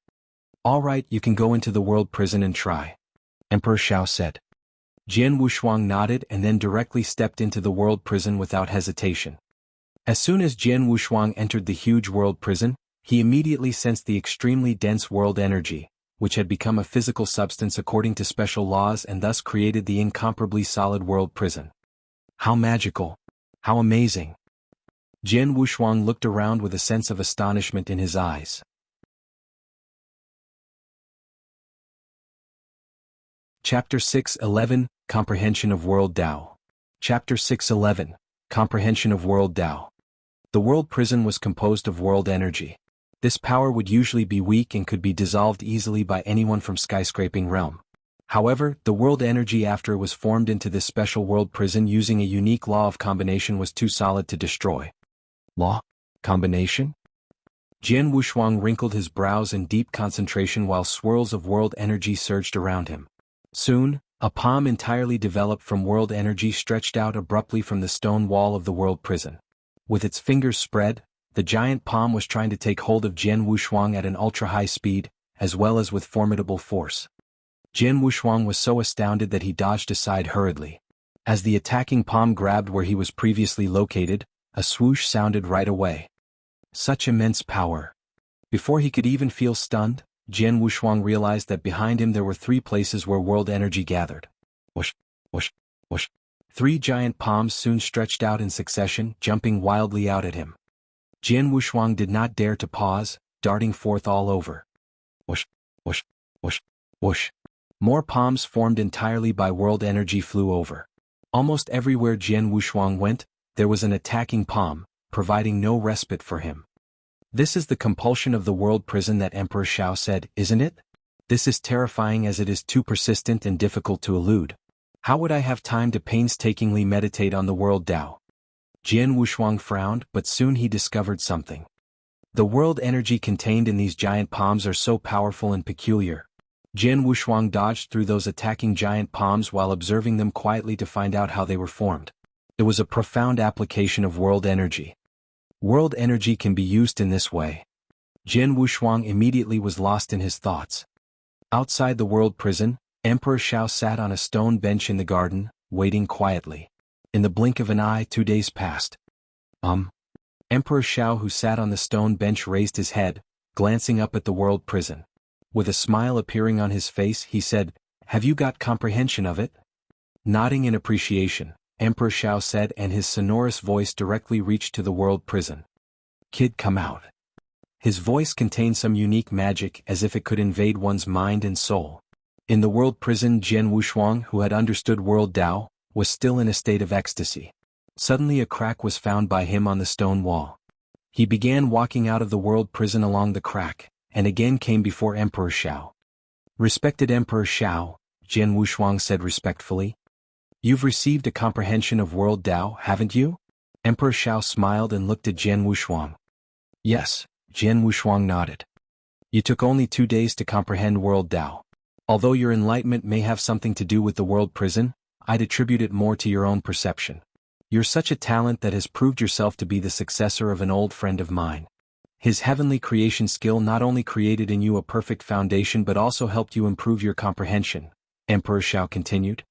All right, you can go into the world prison and try. Emperor Shao said. Jian Wushuang nodded and then directly stepped into the world prison without hesitation. As soon as Jian Wushuang entered the huge world prison, he immediately sensed the extremely dense world energy, which had become a physical substance according to special laws and thus created the incomparably solid world prison. How magical! How amazing! Jian Wushuang looked around with a sense of astonishment in his eyes. Chapter 6:11, Comprehension of World Tao. Chapter 6:11, Comprehension of World Tao. The world prison was composed of world energy. This power would usually be weak and could be dissolved easily by anyone from skyscraping realm. However, the world energy after it was formed into this special world prison using a unique law of combination was too solid to destroy. Law? Combination? Jian Wushuang wrinkled his brows in deep concentration while swirls of world energy surged around him. Soon, a palm entirely developed from world energy stretched out abruptly from the stone wall of the world prison. With its fingers spread, the giant palm was trying to take hold of Jian Wushuang at an ultra-high speed, as well as with formidable force. Jian Wushuang was so astounded that he dodged aside hurriedly. As the attacking palm grabbed where he was previously located, a swoosh sounded right away. Such immense power. Before he could even feel stunned, Jian Wushuang realized that behind him there were 3 places where world energy gathered. Whoosh, whoosh, whoosh. 3 giant palms soon stretched out in succession, jumping wildly out at him. Jian Wushuang did not dare to pause, darting forth all over. Whoosh, whoosh, whoosh, whoosh. More palms formed entirely by world energy flew over. Almost everywhere Jian Wushuang went, there was an attacking palm, providing no respite for him. This is the compulsion of the world prison that Emperor Shao said, isn't it? This is terrifying as it is too persistent and difficult to elude. How would I have time to painstakingly meditate on the world Tao? Jian Wushuang frowned, but soon he discovered something. The world energy contained in these giant palms are so powerful and peculiar. Jian Wushuang dodged through those attacking giant palms while observing them quietly to find out how they were formed. It was a profound application of world energy. World energy can be used in this way. Jian Wushuang immediately was lost in his thoughts. Outside the world prison, Emperor Shao sat on a stone bench in the garden, waiting quietly. In the blink of an eye 2 days passed. Emperor Shao, who sat on the stone bench, raised his head, glancing up at the world prison. With a smile appearing on his face, he said, "Have you got comprehension of it?" Nodding in appreciation, Emperor Shao said, and his sonorous voice directly reached to the world prison. "Kid, come out." His voice contained some unique magic, as if it could invade one's mind and soul. In the world prison, Jian Wushuang, who had understood world Tao, was still in a state of ecstasy. Suddenly a crack was found by him on the stone wall. He began walking out of the world prison along the crack, and again came before Emperor Shao. "Respected Emperor Shao," Jian Wushuang said respectfully. "You've received a comprehension of world Tao, haven't you?" Emperor Shao smiled and looked at Jian Wushuang. Yes, Jian Wushuang nodded. You took only 2 days to comprehend world Tao. Although your enlightenment may have something to do with the world prison, I'd attribute it more to your own perception. You're such a talent that has proved yourself to be the successor of an old friend of mine. His heavenly creation skill not only created in you a perfect foundation but also helped you improve your comprehension, Emperor Shao continued.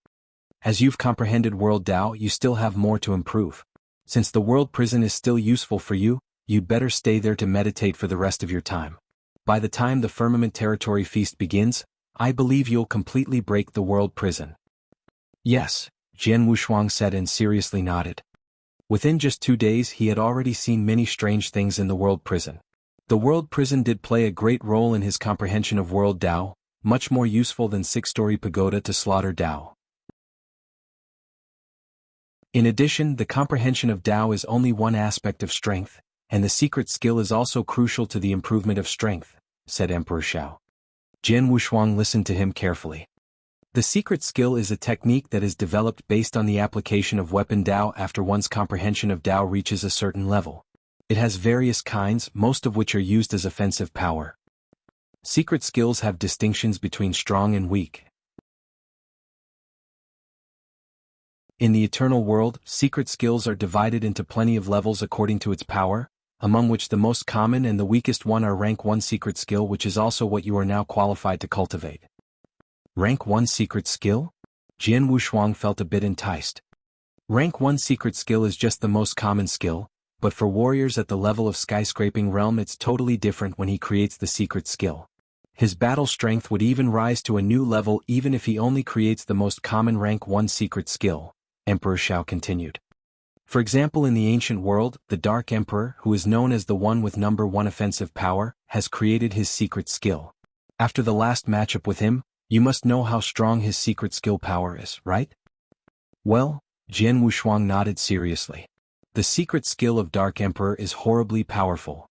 As you've comprehended world Tao, you still have more to improve. Since the world prison is still useful for you, you'd better stay there to meditate for the rest of your time. By the time the Firmament Territory Feast begins, I believe you'll completely break the world prison. Yes, Jian Wushuang said and seriously nodded. Within just 2 days he had already seen many strange things in the world prison. The world prison did play a great role in his comprehension of world Tao, much more useful than 6-story pagoda to slaughter Tao. In addition, the comprehension of Tao is only one aspect of strength, and the secret skill is also crucial to the improvement of strength, said Emperor Shao. Jian Wushuang listened to him carefully. The secret skill is a technique that is developed based on the application of weapon Tao after one's comprehension of Tao reaches a certain level. It has various kinds, most of which are used as offensive power. Secret skills have distinctions between strong and weak. In the eternal world, secret skills are divided into plenty of levels according to its power, among which the most common and the weakest one are rank 1 secret skill, which is also what you are now qualified to cultivate. Rank 1 secret skill? Jian Wushuang felt a bit enticed. Rank 1 secret skill is just the most common skill, but for warriors at the level of skyscraping realm it's totally different when he creates the secret skill. His battle strength would even rise to a new level even if he only creates the most common rank 1 secret skill, Emperor Shao continued. For example, in the ancient world, the Dark Emperor, who is known as the one with number 1 offensive power, has created his secret skill. After the last matchup with him, you must know how strong his secret skill power is, right? Well, Jian Wushuang nodded seriously. The secret skill of Dark Emperor is horribly powerful.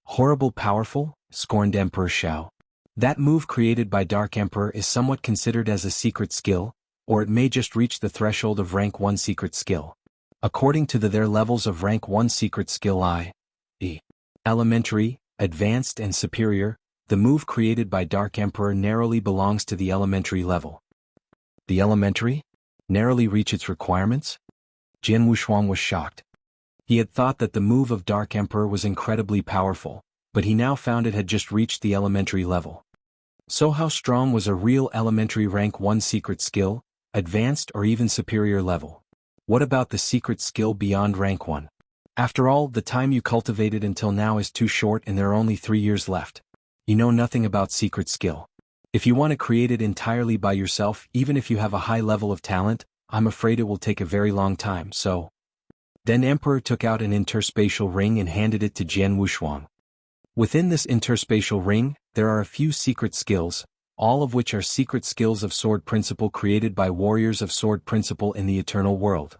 Horrible powerful? Scorned Emperor Shao. That move created by Dark Emperor is somewhat considered as a secret skill, or it may just reach the threshold of rank 1 secret skill. According to their levels of rank 1 secret skill i.e. elementary, advanced and superior, the move created by Dark Emperor narrowly belongs to the elementary level. The elementary? Narrowly reach its requirements? Jian Wushuang was shocked. He had thought that the move of Dark Emperor was incredibly powerful, but he now found it had just reached the elementary level. So how strong was a real elementary rank 1 secret skill, advanced or even superior level? What about the secret skill beyond rank 1? After all, the time you cultivated until now is too short and there are only 3 years left. You know nothing about secret skill. If you want to create it entirely by yourself, even if you have a high level of talent, I'm afraid it will take a very long time, so. Then Emperor took out an interspatial ring and handed it to Jian Wushuang. Within this interspatial ring, there are a few secret skills, all of which are secret skills of sword principle created by warriors of sword principle in the eternal world.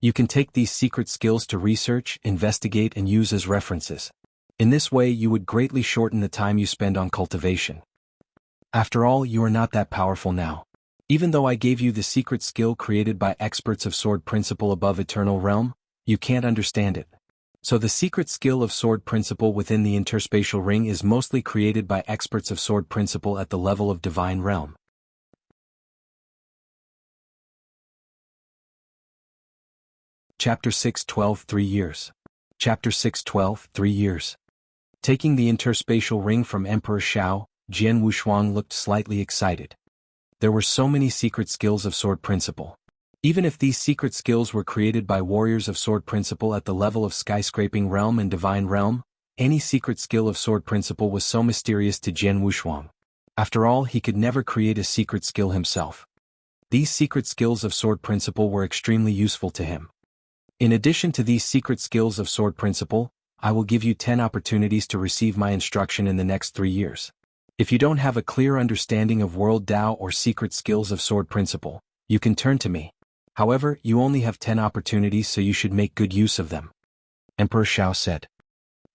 You can take these secret skills to research, investigate and use as references. In this way you would greatly shorten the time you spend on cultivation. After all, you are not that powerful now. Even though I gave you the secret skill created by experts of sword principle above eternal realm, you can't understand it. So the secret skill of sword principle within the interspatial ring is mostly created by experts of sword principle at the level of divine realm. Chapter 6:12 3 years. Chapter 6:12 3 years. Taking the interspatial ring from Emperor Shao, Jian Wushuang looked slightly excited. There were so many secret skills of sword principle. Even if these secret skills were created by warriors of sword principle at the level of skyscraping realm and divine realm, any secret skill of sword principle was so mysterious to Jian Wushuang. After all, he could never create a secret skill himself. These secret skills of sword principle were extremely useful to him. In addition to these secret skills of sword principle, I will give you 10 opportunities to receive my instruction in the next 3 years. If you don't have a clear understanding of world Tao or secret skills of sword principle, you can turn to me. However, you only have 10 opportunities, so you should make good use of them. Emperor Shao said.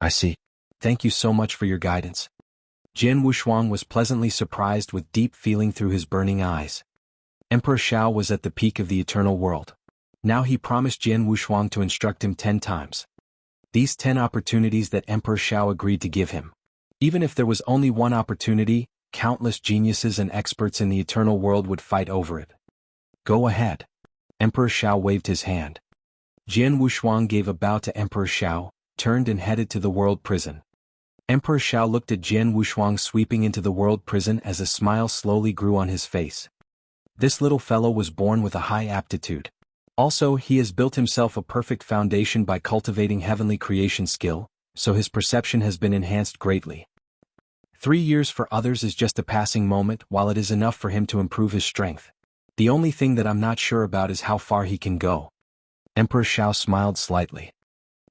I see. Thank you so much for your guidance. Jian Wushuang was pleasantly surprised with deep feeling through his burning eyes. Emperor Shao was at the peak of the eternal world. Now he promised Jian Wushuang to instruct him 10 times. These 10 opportunities that Emperor Shao agreed to give him. Even if there was only one opportunity, countless geniuses and experts in the eternal world would fight over it. Go ahead. Emperor Shao waved his hand. Jian Wushuang gave a bow to Emperor Shao, turned and headed to the world prison. Emperor Shao looked at Jian Wushuang sweeping into the world prison as a smile slowly grew on his face. This little fellow was born with a high aptitude. Also, he has built himself a perfect foundation by cultivating heavenly creation skill, so his perception has been enhanced greatly. 3 years for others is just a passing moment, while it is enough for him to improve his strength. The only thing that I'm not sure about is how far he can go. Emperor Shao smiled slightly.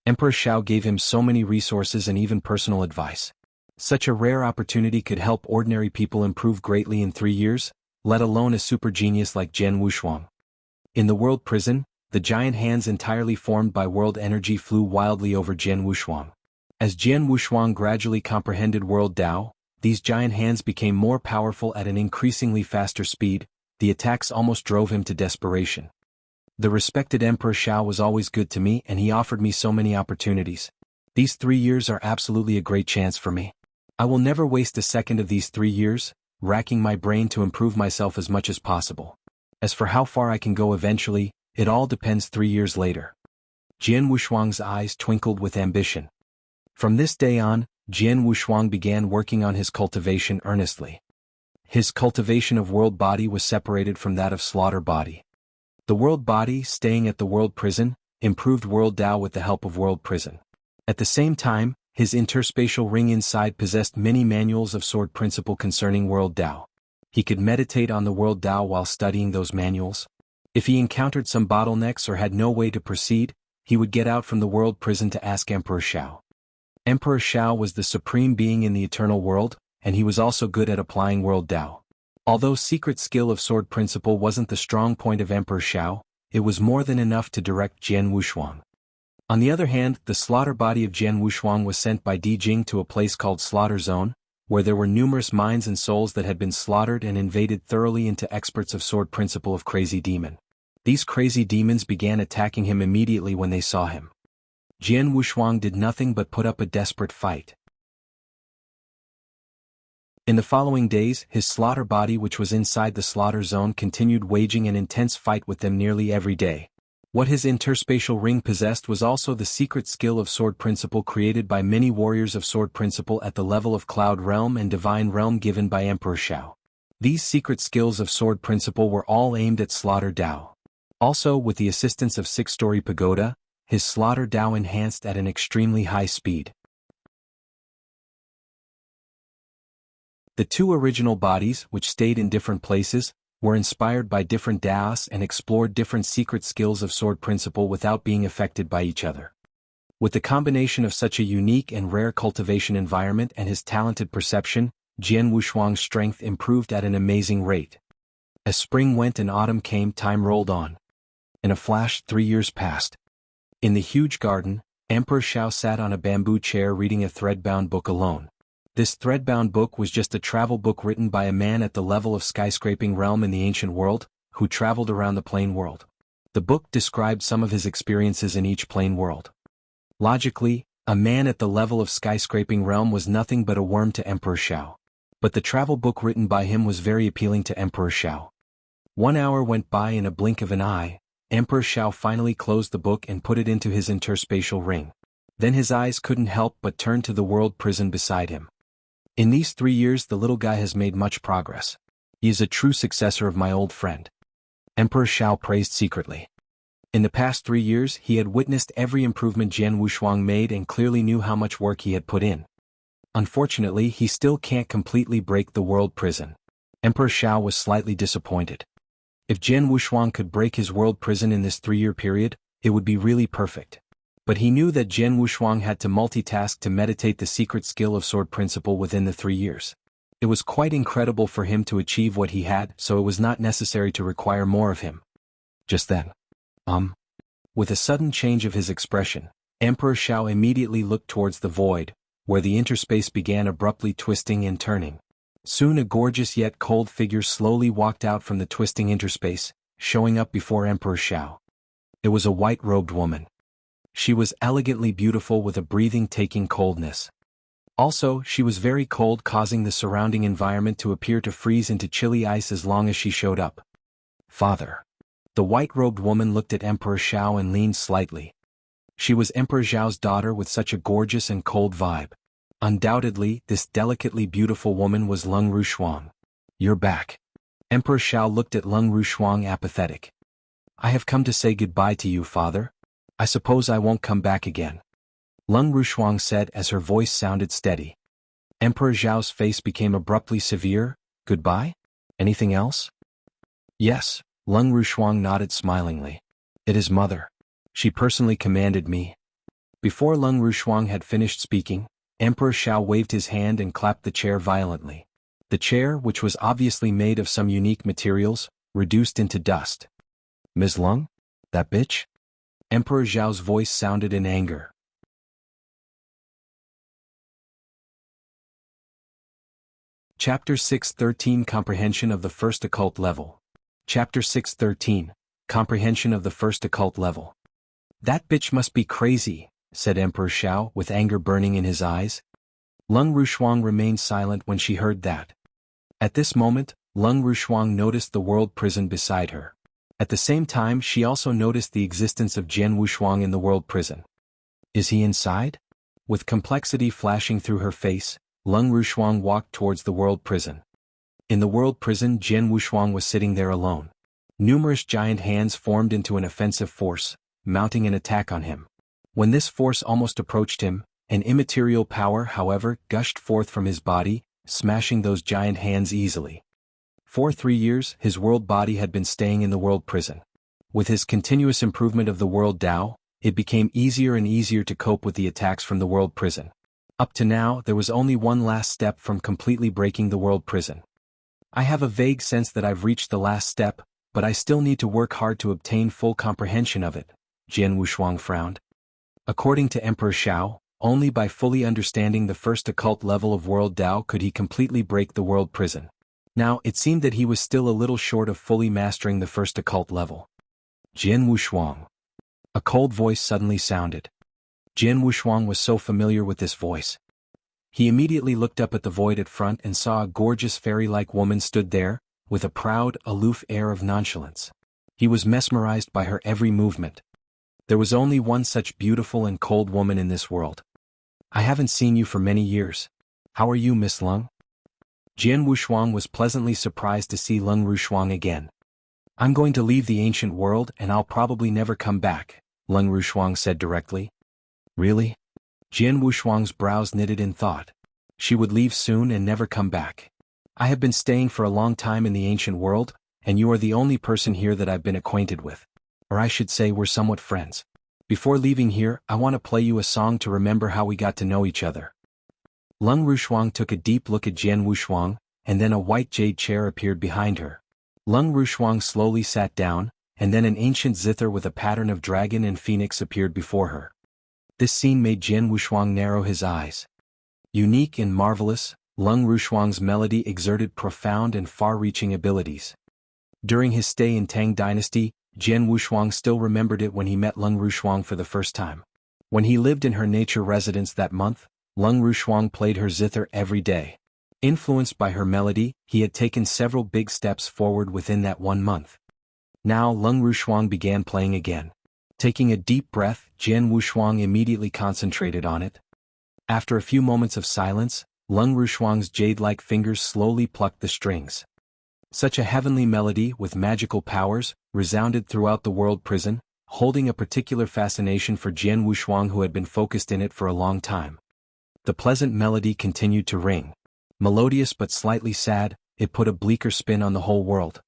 Emperor Shao gave him so many resources and even personal advice. Such a rare opportunity could help ordinary people improve greatly in 3 years, let alone a super genius like Jian Wushuang. In the world prison, the giant hands entirely formed by world energy flew wildly over Jian Wushuang. As Jian Wushuang gradually comprehended world Tao, these giant hands became more powerful at an increasingly faster speed. The attacks almost drove him to desperation. The respected Emperor Shao was always good to me and he offered me so many opportunities. These 3 years are absolutely a great chance for me. I will never waste a second of these 3 years, racking my brain to improve myself as much as possible. As for how far I can go eventually, it all depends 3 years later. Jian Wushuang's eyes twinkled with ambition. From this day on, Jian Wushuang began working on his cultivation earnestly. His cultivation of world body was separated from that of slaughter body. The world body, staying at the world prison, improved world Tao with the help of world prison. At the same time, his interspatial ring inside possessed many manuals of sword principle concerning world Tao. He could meditate on the world Tao while studying those manuals. If he encountered some bottlenecks or had no way to proceed, he would get out from the world prison to ask Emperor Shao. Emperor Shao was the supreme being in the eternal world, and he was also good at applying world Tao. Although secret skill of sword principle wasn't the strong point of Emperor Shao, it was more than enough to direct Jian Wushuang. On the other hand, the slaughter body of Jian Wushuang was sent by Di Jing to a place called Slaughter Zone, where there were numerous minds and souls that had been slaughtered and invaded thoroughly into experts of sword principle of crazy demon. These crazy demons began attacking him immediately when they saw him. Jian Wushuang did nothing but put up a desperate fight. In the following days, his slaughter body which was inside the slaughter zone continued waging an intense fight with them nearly every day. What his interspatial ring possessed was also the secret skill of sword principle created by many warriors of sword principle at the level of cloud realm and divine realm given by Emperor Shao. These secret skills of sword principle were all aimed at slaughter Tao. Also, with the assistance of six-story pagoda, his slaughter Tao enhanced at an extremely high speed. The 2 original bodies, which stayed in different places, were inspired by different Taos and explored different secret skills of sword principle without being affected by each other. With the combination of such a unique and rare cultivation environment and his talented perception, Jian Wushuang's strength improved at an amazing rate. As spring went and autumn came, time rolled on. In a flash, 3 years passed. In the huge garden, Emperor Shao sat on a bamboo chair reading a thread-bound book alone. This thread-bound book was just a travel book written by a man at the level of skyscraping realm in the ancient world, who traveled around the plane world. The book described some of his experiences in each plane world. Logically, a man at the level of skyscraping realm was nothing but a worm to Emperor Shao. But the travel book written by him was very appealing to Emperor Shao. 1 hour went by in a blink of an eye. Emperor Shao finally closed the book and put it into his interspatial ring. Then his eyes couldn't help but turn to the world prison beside him. In these 3 years the little guy has made much progress. He is a true successor of my old friend. Emperor Shao praised secretly. In the past 3 years he had witnessed every improvement Jian Wushuang made and clearly knew how much work he had put in. Unfortunately, he still can't completely break the world prison. Emperor Shao was slightly disappointed. If Jian Wushuang could break his world prison in this 3-year period, it would be really perfect. But he knew that Jian Wushuang had to multitask to meditate the secret skill of sword principle within the 3 years. It was quite incredible for him to achieve what he had, so it was not necessary to require more of him. Just then. With a sudden change of his expression, Emperor Shao immediately looked towards the void, where the interspace began abruptly twisting and turning. Soon a gorgeous yet cold figure slowly walked out from the twisting interspace, showing up before Emperor Shao. It was a white-robed woman. She was elegantly beautiful with a breathing-taking coldness. Also, she was very cold, causing the surrounding environment to appear to freeze into chilly ice as long as she showed up. Father. The white-robed woman looked at Emperor Xiao and leaned slightly. She was Emperor Xiao's daughter with such a gorgeous and cold vibe. Undoubtedly, this delicately beautiful woman was Lung Wushuang. You're back. Emperor Xiao looked at Lung Wushuang apathetic. I have come to say goodbye to you, father. I suppose I won't come back again. Lung Wushuang said as her voice sounded steady. Emperor Xiao's face became abruptly severe. Goodbye? Anything else? Yes, Lung Wushuang nodded smilingly. It is mother. She personally commanded me. Before Lung Wushuang had finished speaking, Emperor Xiao waved his hand and clapped the chair violently. The chair, which was obviously made of some unique materials, reduced into dust. Ms. Lung? That bitch? Emperor Xiao's voice sounded in anger. Chapter 613 Comprehension of the First Occult Level. Chapter 613 Comprehension of the First Occult Level. That bitch must be crazy, said Emperor Xiao with anger burning in his eyes. Lung Wushuang remained silent when she heard that. At this moment, Lung Wushuang noticed the world prison beside her. At the same time, she also noticed the existence of Jian Wushuang in the world prison. Is he inside? With complexity flashing through her face, Lung Wushuang walked towards the world prison. In the world prison, Jian Wushuang was sitting there alone. Numerous giant hands formed into an offensive force, mounting an attack on him. When this force almost approached him, an immaterial power, however, gushed forth from his body, smashing those giant hands easily. For 3 years, his world body had been staying in the world prison. With his continuous improvement of the world Tao, it became easier and easier to cope with the attacks from the world prison. Up to now, there was only one last step from completely breaking the world prison. I have a vague sense that I've reached the last step, but I still need to work hard to obtain full comprehension of it, Jian Wushuang frowned. According to Emperor Xiao, only by fully understanding the first occult level of world Tao could he completely break the world prison. Now, it seemed that he was still a little short of fully mastering the first occult level. Jian Wushuang. A cold voice suddenly sounded. Jian Wushuang was so familiar with this voice. He immediately looked up at the void at front and saw a gorgeous fairy-like woman stood there, with a proud, aloof air of nonchalance. He was mesmerized by her every movement. There was only one such beautiful and cold woman in this world. I haven't seen you for many years. How are you, Miss Lung? Jian Wushuang was pleasantly surprised to see Lung Wushuang again. I'm going to leave the ancient world and I'll probably never come back, Lung Wushuang said directly. Really? Jian Wushuang's brows knitted in thought. She would leave soon and never come back. I have been staying for a long time in the ancient world, and you are the only person here that I've been acquainted with. Or I should say we're somewhat friends. Before leaving here, I want to play you a song to remember how we got to know each other. Lung Wushuang took a deep look at Jian Wushuang, and then a white jade chair appeared behind her. Lung Wushuang slowly sat down, and then an ancient zither with a pattern of dragon and phoenix appeared before her. This scene made Jian Wushuang narrow his eyes. Unique and marvelous, Lung Wushuang's melody exerted profound and far-reaching abilities. During his stay in Tang Dynasty, Jian Wushuang still remembered it when he met Lung Wushuang for the first time. When he lived in her nature residence that month, Lung Wushuang played her zither every day. Influenced by her melody, he had taken several big steps forward within that 1 month. Now Lung Wushuang began playing again. Taking a deep breath, Jian Wushuang immediately concentrated on it. After a few moments of silence, Lung Wushuang's jade-like fingers slowly plucked the strings. Such a heavenly melody with magical powers resounded throughout the world prison, holding a particular fascination for Jian Wushuang, who had been focused in it for a long time. The pleasant melody continued to ring. Melodious but slightly sad, it put a bleaker spin on the whole world.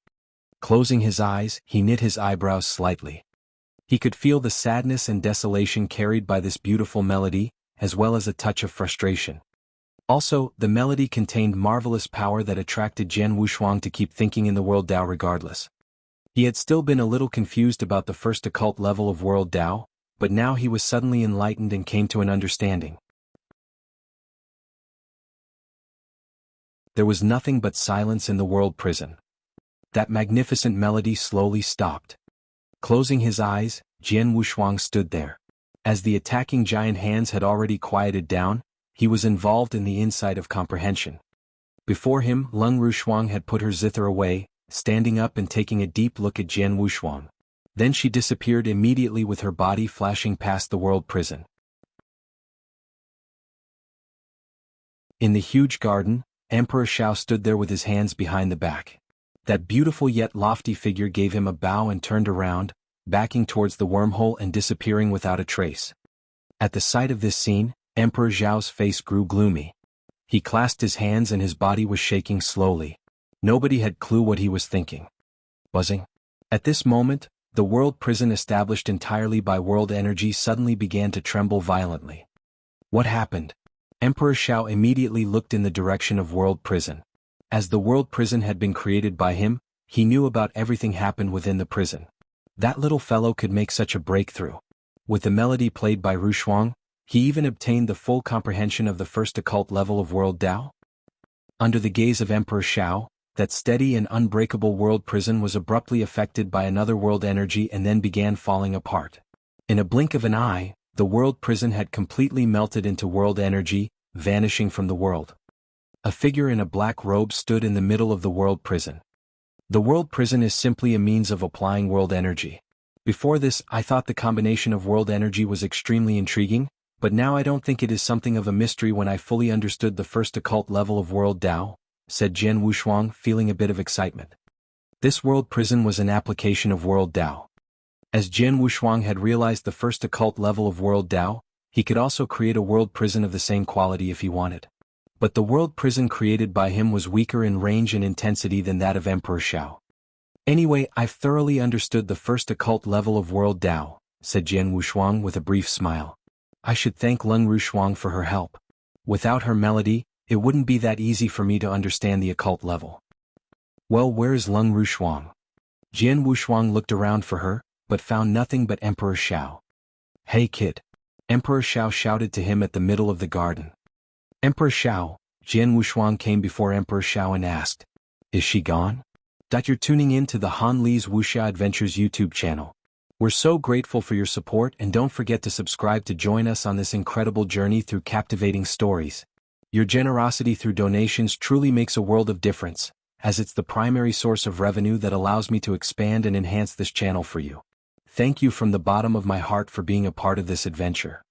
Closing his eyes, he knit his eyebrows slightly. He could feel the sadness and desolation carried by this beautiful melody, as well as a touch of frustration. Also, the melody contained marvelous power that attracted Jian Wushuang to keep thinking in the world Tao regardless. He had still been a little confused about the first occult level of world Tao, but now he was suddenly enlightened and came to an understanding. There was nothing but silence in the world prison. That magnificent melody slowly stopped. Closing his eyes, Jian Wushuang stood there. As the attacking giant hands had already quieted down, he was involved in the insight of comprehension. Before him, Lung Wushuang had put her zither away, standing up and taking a deep look at Jian Wushuang. Then she disappeared immediately with her body flashing past the world prison. In the huge garden, Emperor Shao stood there with his hands behind the back. That beautiful yet lofty figure gave him a bow and turned around, backing towards the wormhole and disappearing without a trace. At the sight of this scene, Emperor Zhao's face grew gloomy. He clasped his hands and his body was shaking slowly. Nobody had clue what he was thinking. Buzzing. At this moment, the world prison established entirely by world energy suddenly began to tremble violently. What happened? Emperor Shao immediately looked in the direction of world prison. As the world prison had been created by him, he knew about everything happened within the prison. That little fellow could make such a breakthrough. With the melody played by Wushuang, he even obtained the full comprehension of the first occult level of world Tao. Under the gaze of Emperor Shao, that steady and unbreakable world prison was abruptly affected by another world energy and then began falling apart. In a blink of an eye, the world prison had completely melted into world energy, vanishing from the world. A figure in a black robe stood in the middle of the world prison. The world prison is simply a means of applying world energy. Before this, I thought the combination of world energy was extremely intriguing, but now I don't think it is something of a mystery when I fully understood the first occult level of world Tao, said Jian Wushuang, feeling a bit of excitement. This world prison was an application of world Tao. As Jian Wushuang had realized the first occult level of world Tao, he could also create a world prison of the same quality if he wanted. But the world prison created by him was weaker in range and intensity than that of Emperor Shao. Anyway, I've thoroughly understood the first occult level of world Tao, said Jian Wushuang with a brief smile. I should thank Lung Wushuang for her help. Without her melody, it wouldn't be that easy for me to understand the occult level. Well, where's Lung Wushuang? Jian Wushuang looked around for her, but found nothing but Emperor Shao. Hey kid! Emperor Shao shouted to him at the middle of the garden. Emperor Shao, Jian Wushuang came before Emperor Shao and asked, is she gone? You're tuning in to the Han Li's Wuxia Adventures YouTube channel. We're so grateful for your support and don't forget to subscribe to join us on this incredible journey through captivating stories. Your generosity through donations truly makes a world of difference, as it's the primary source of revenue that allows me to expand and enhance this channel for you. Thank you from the bottom of my heart for being a part of this adventure.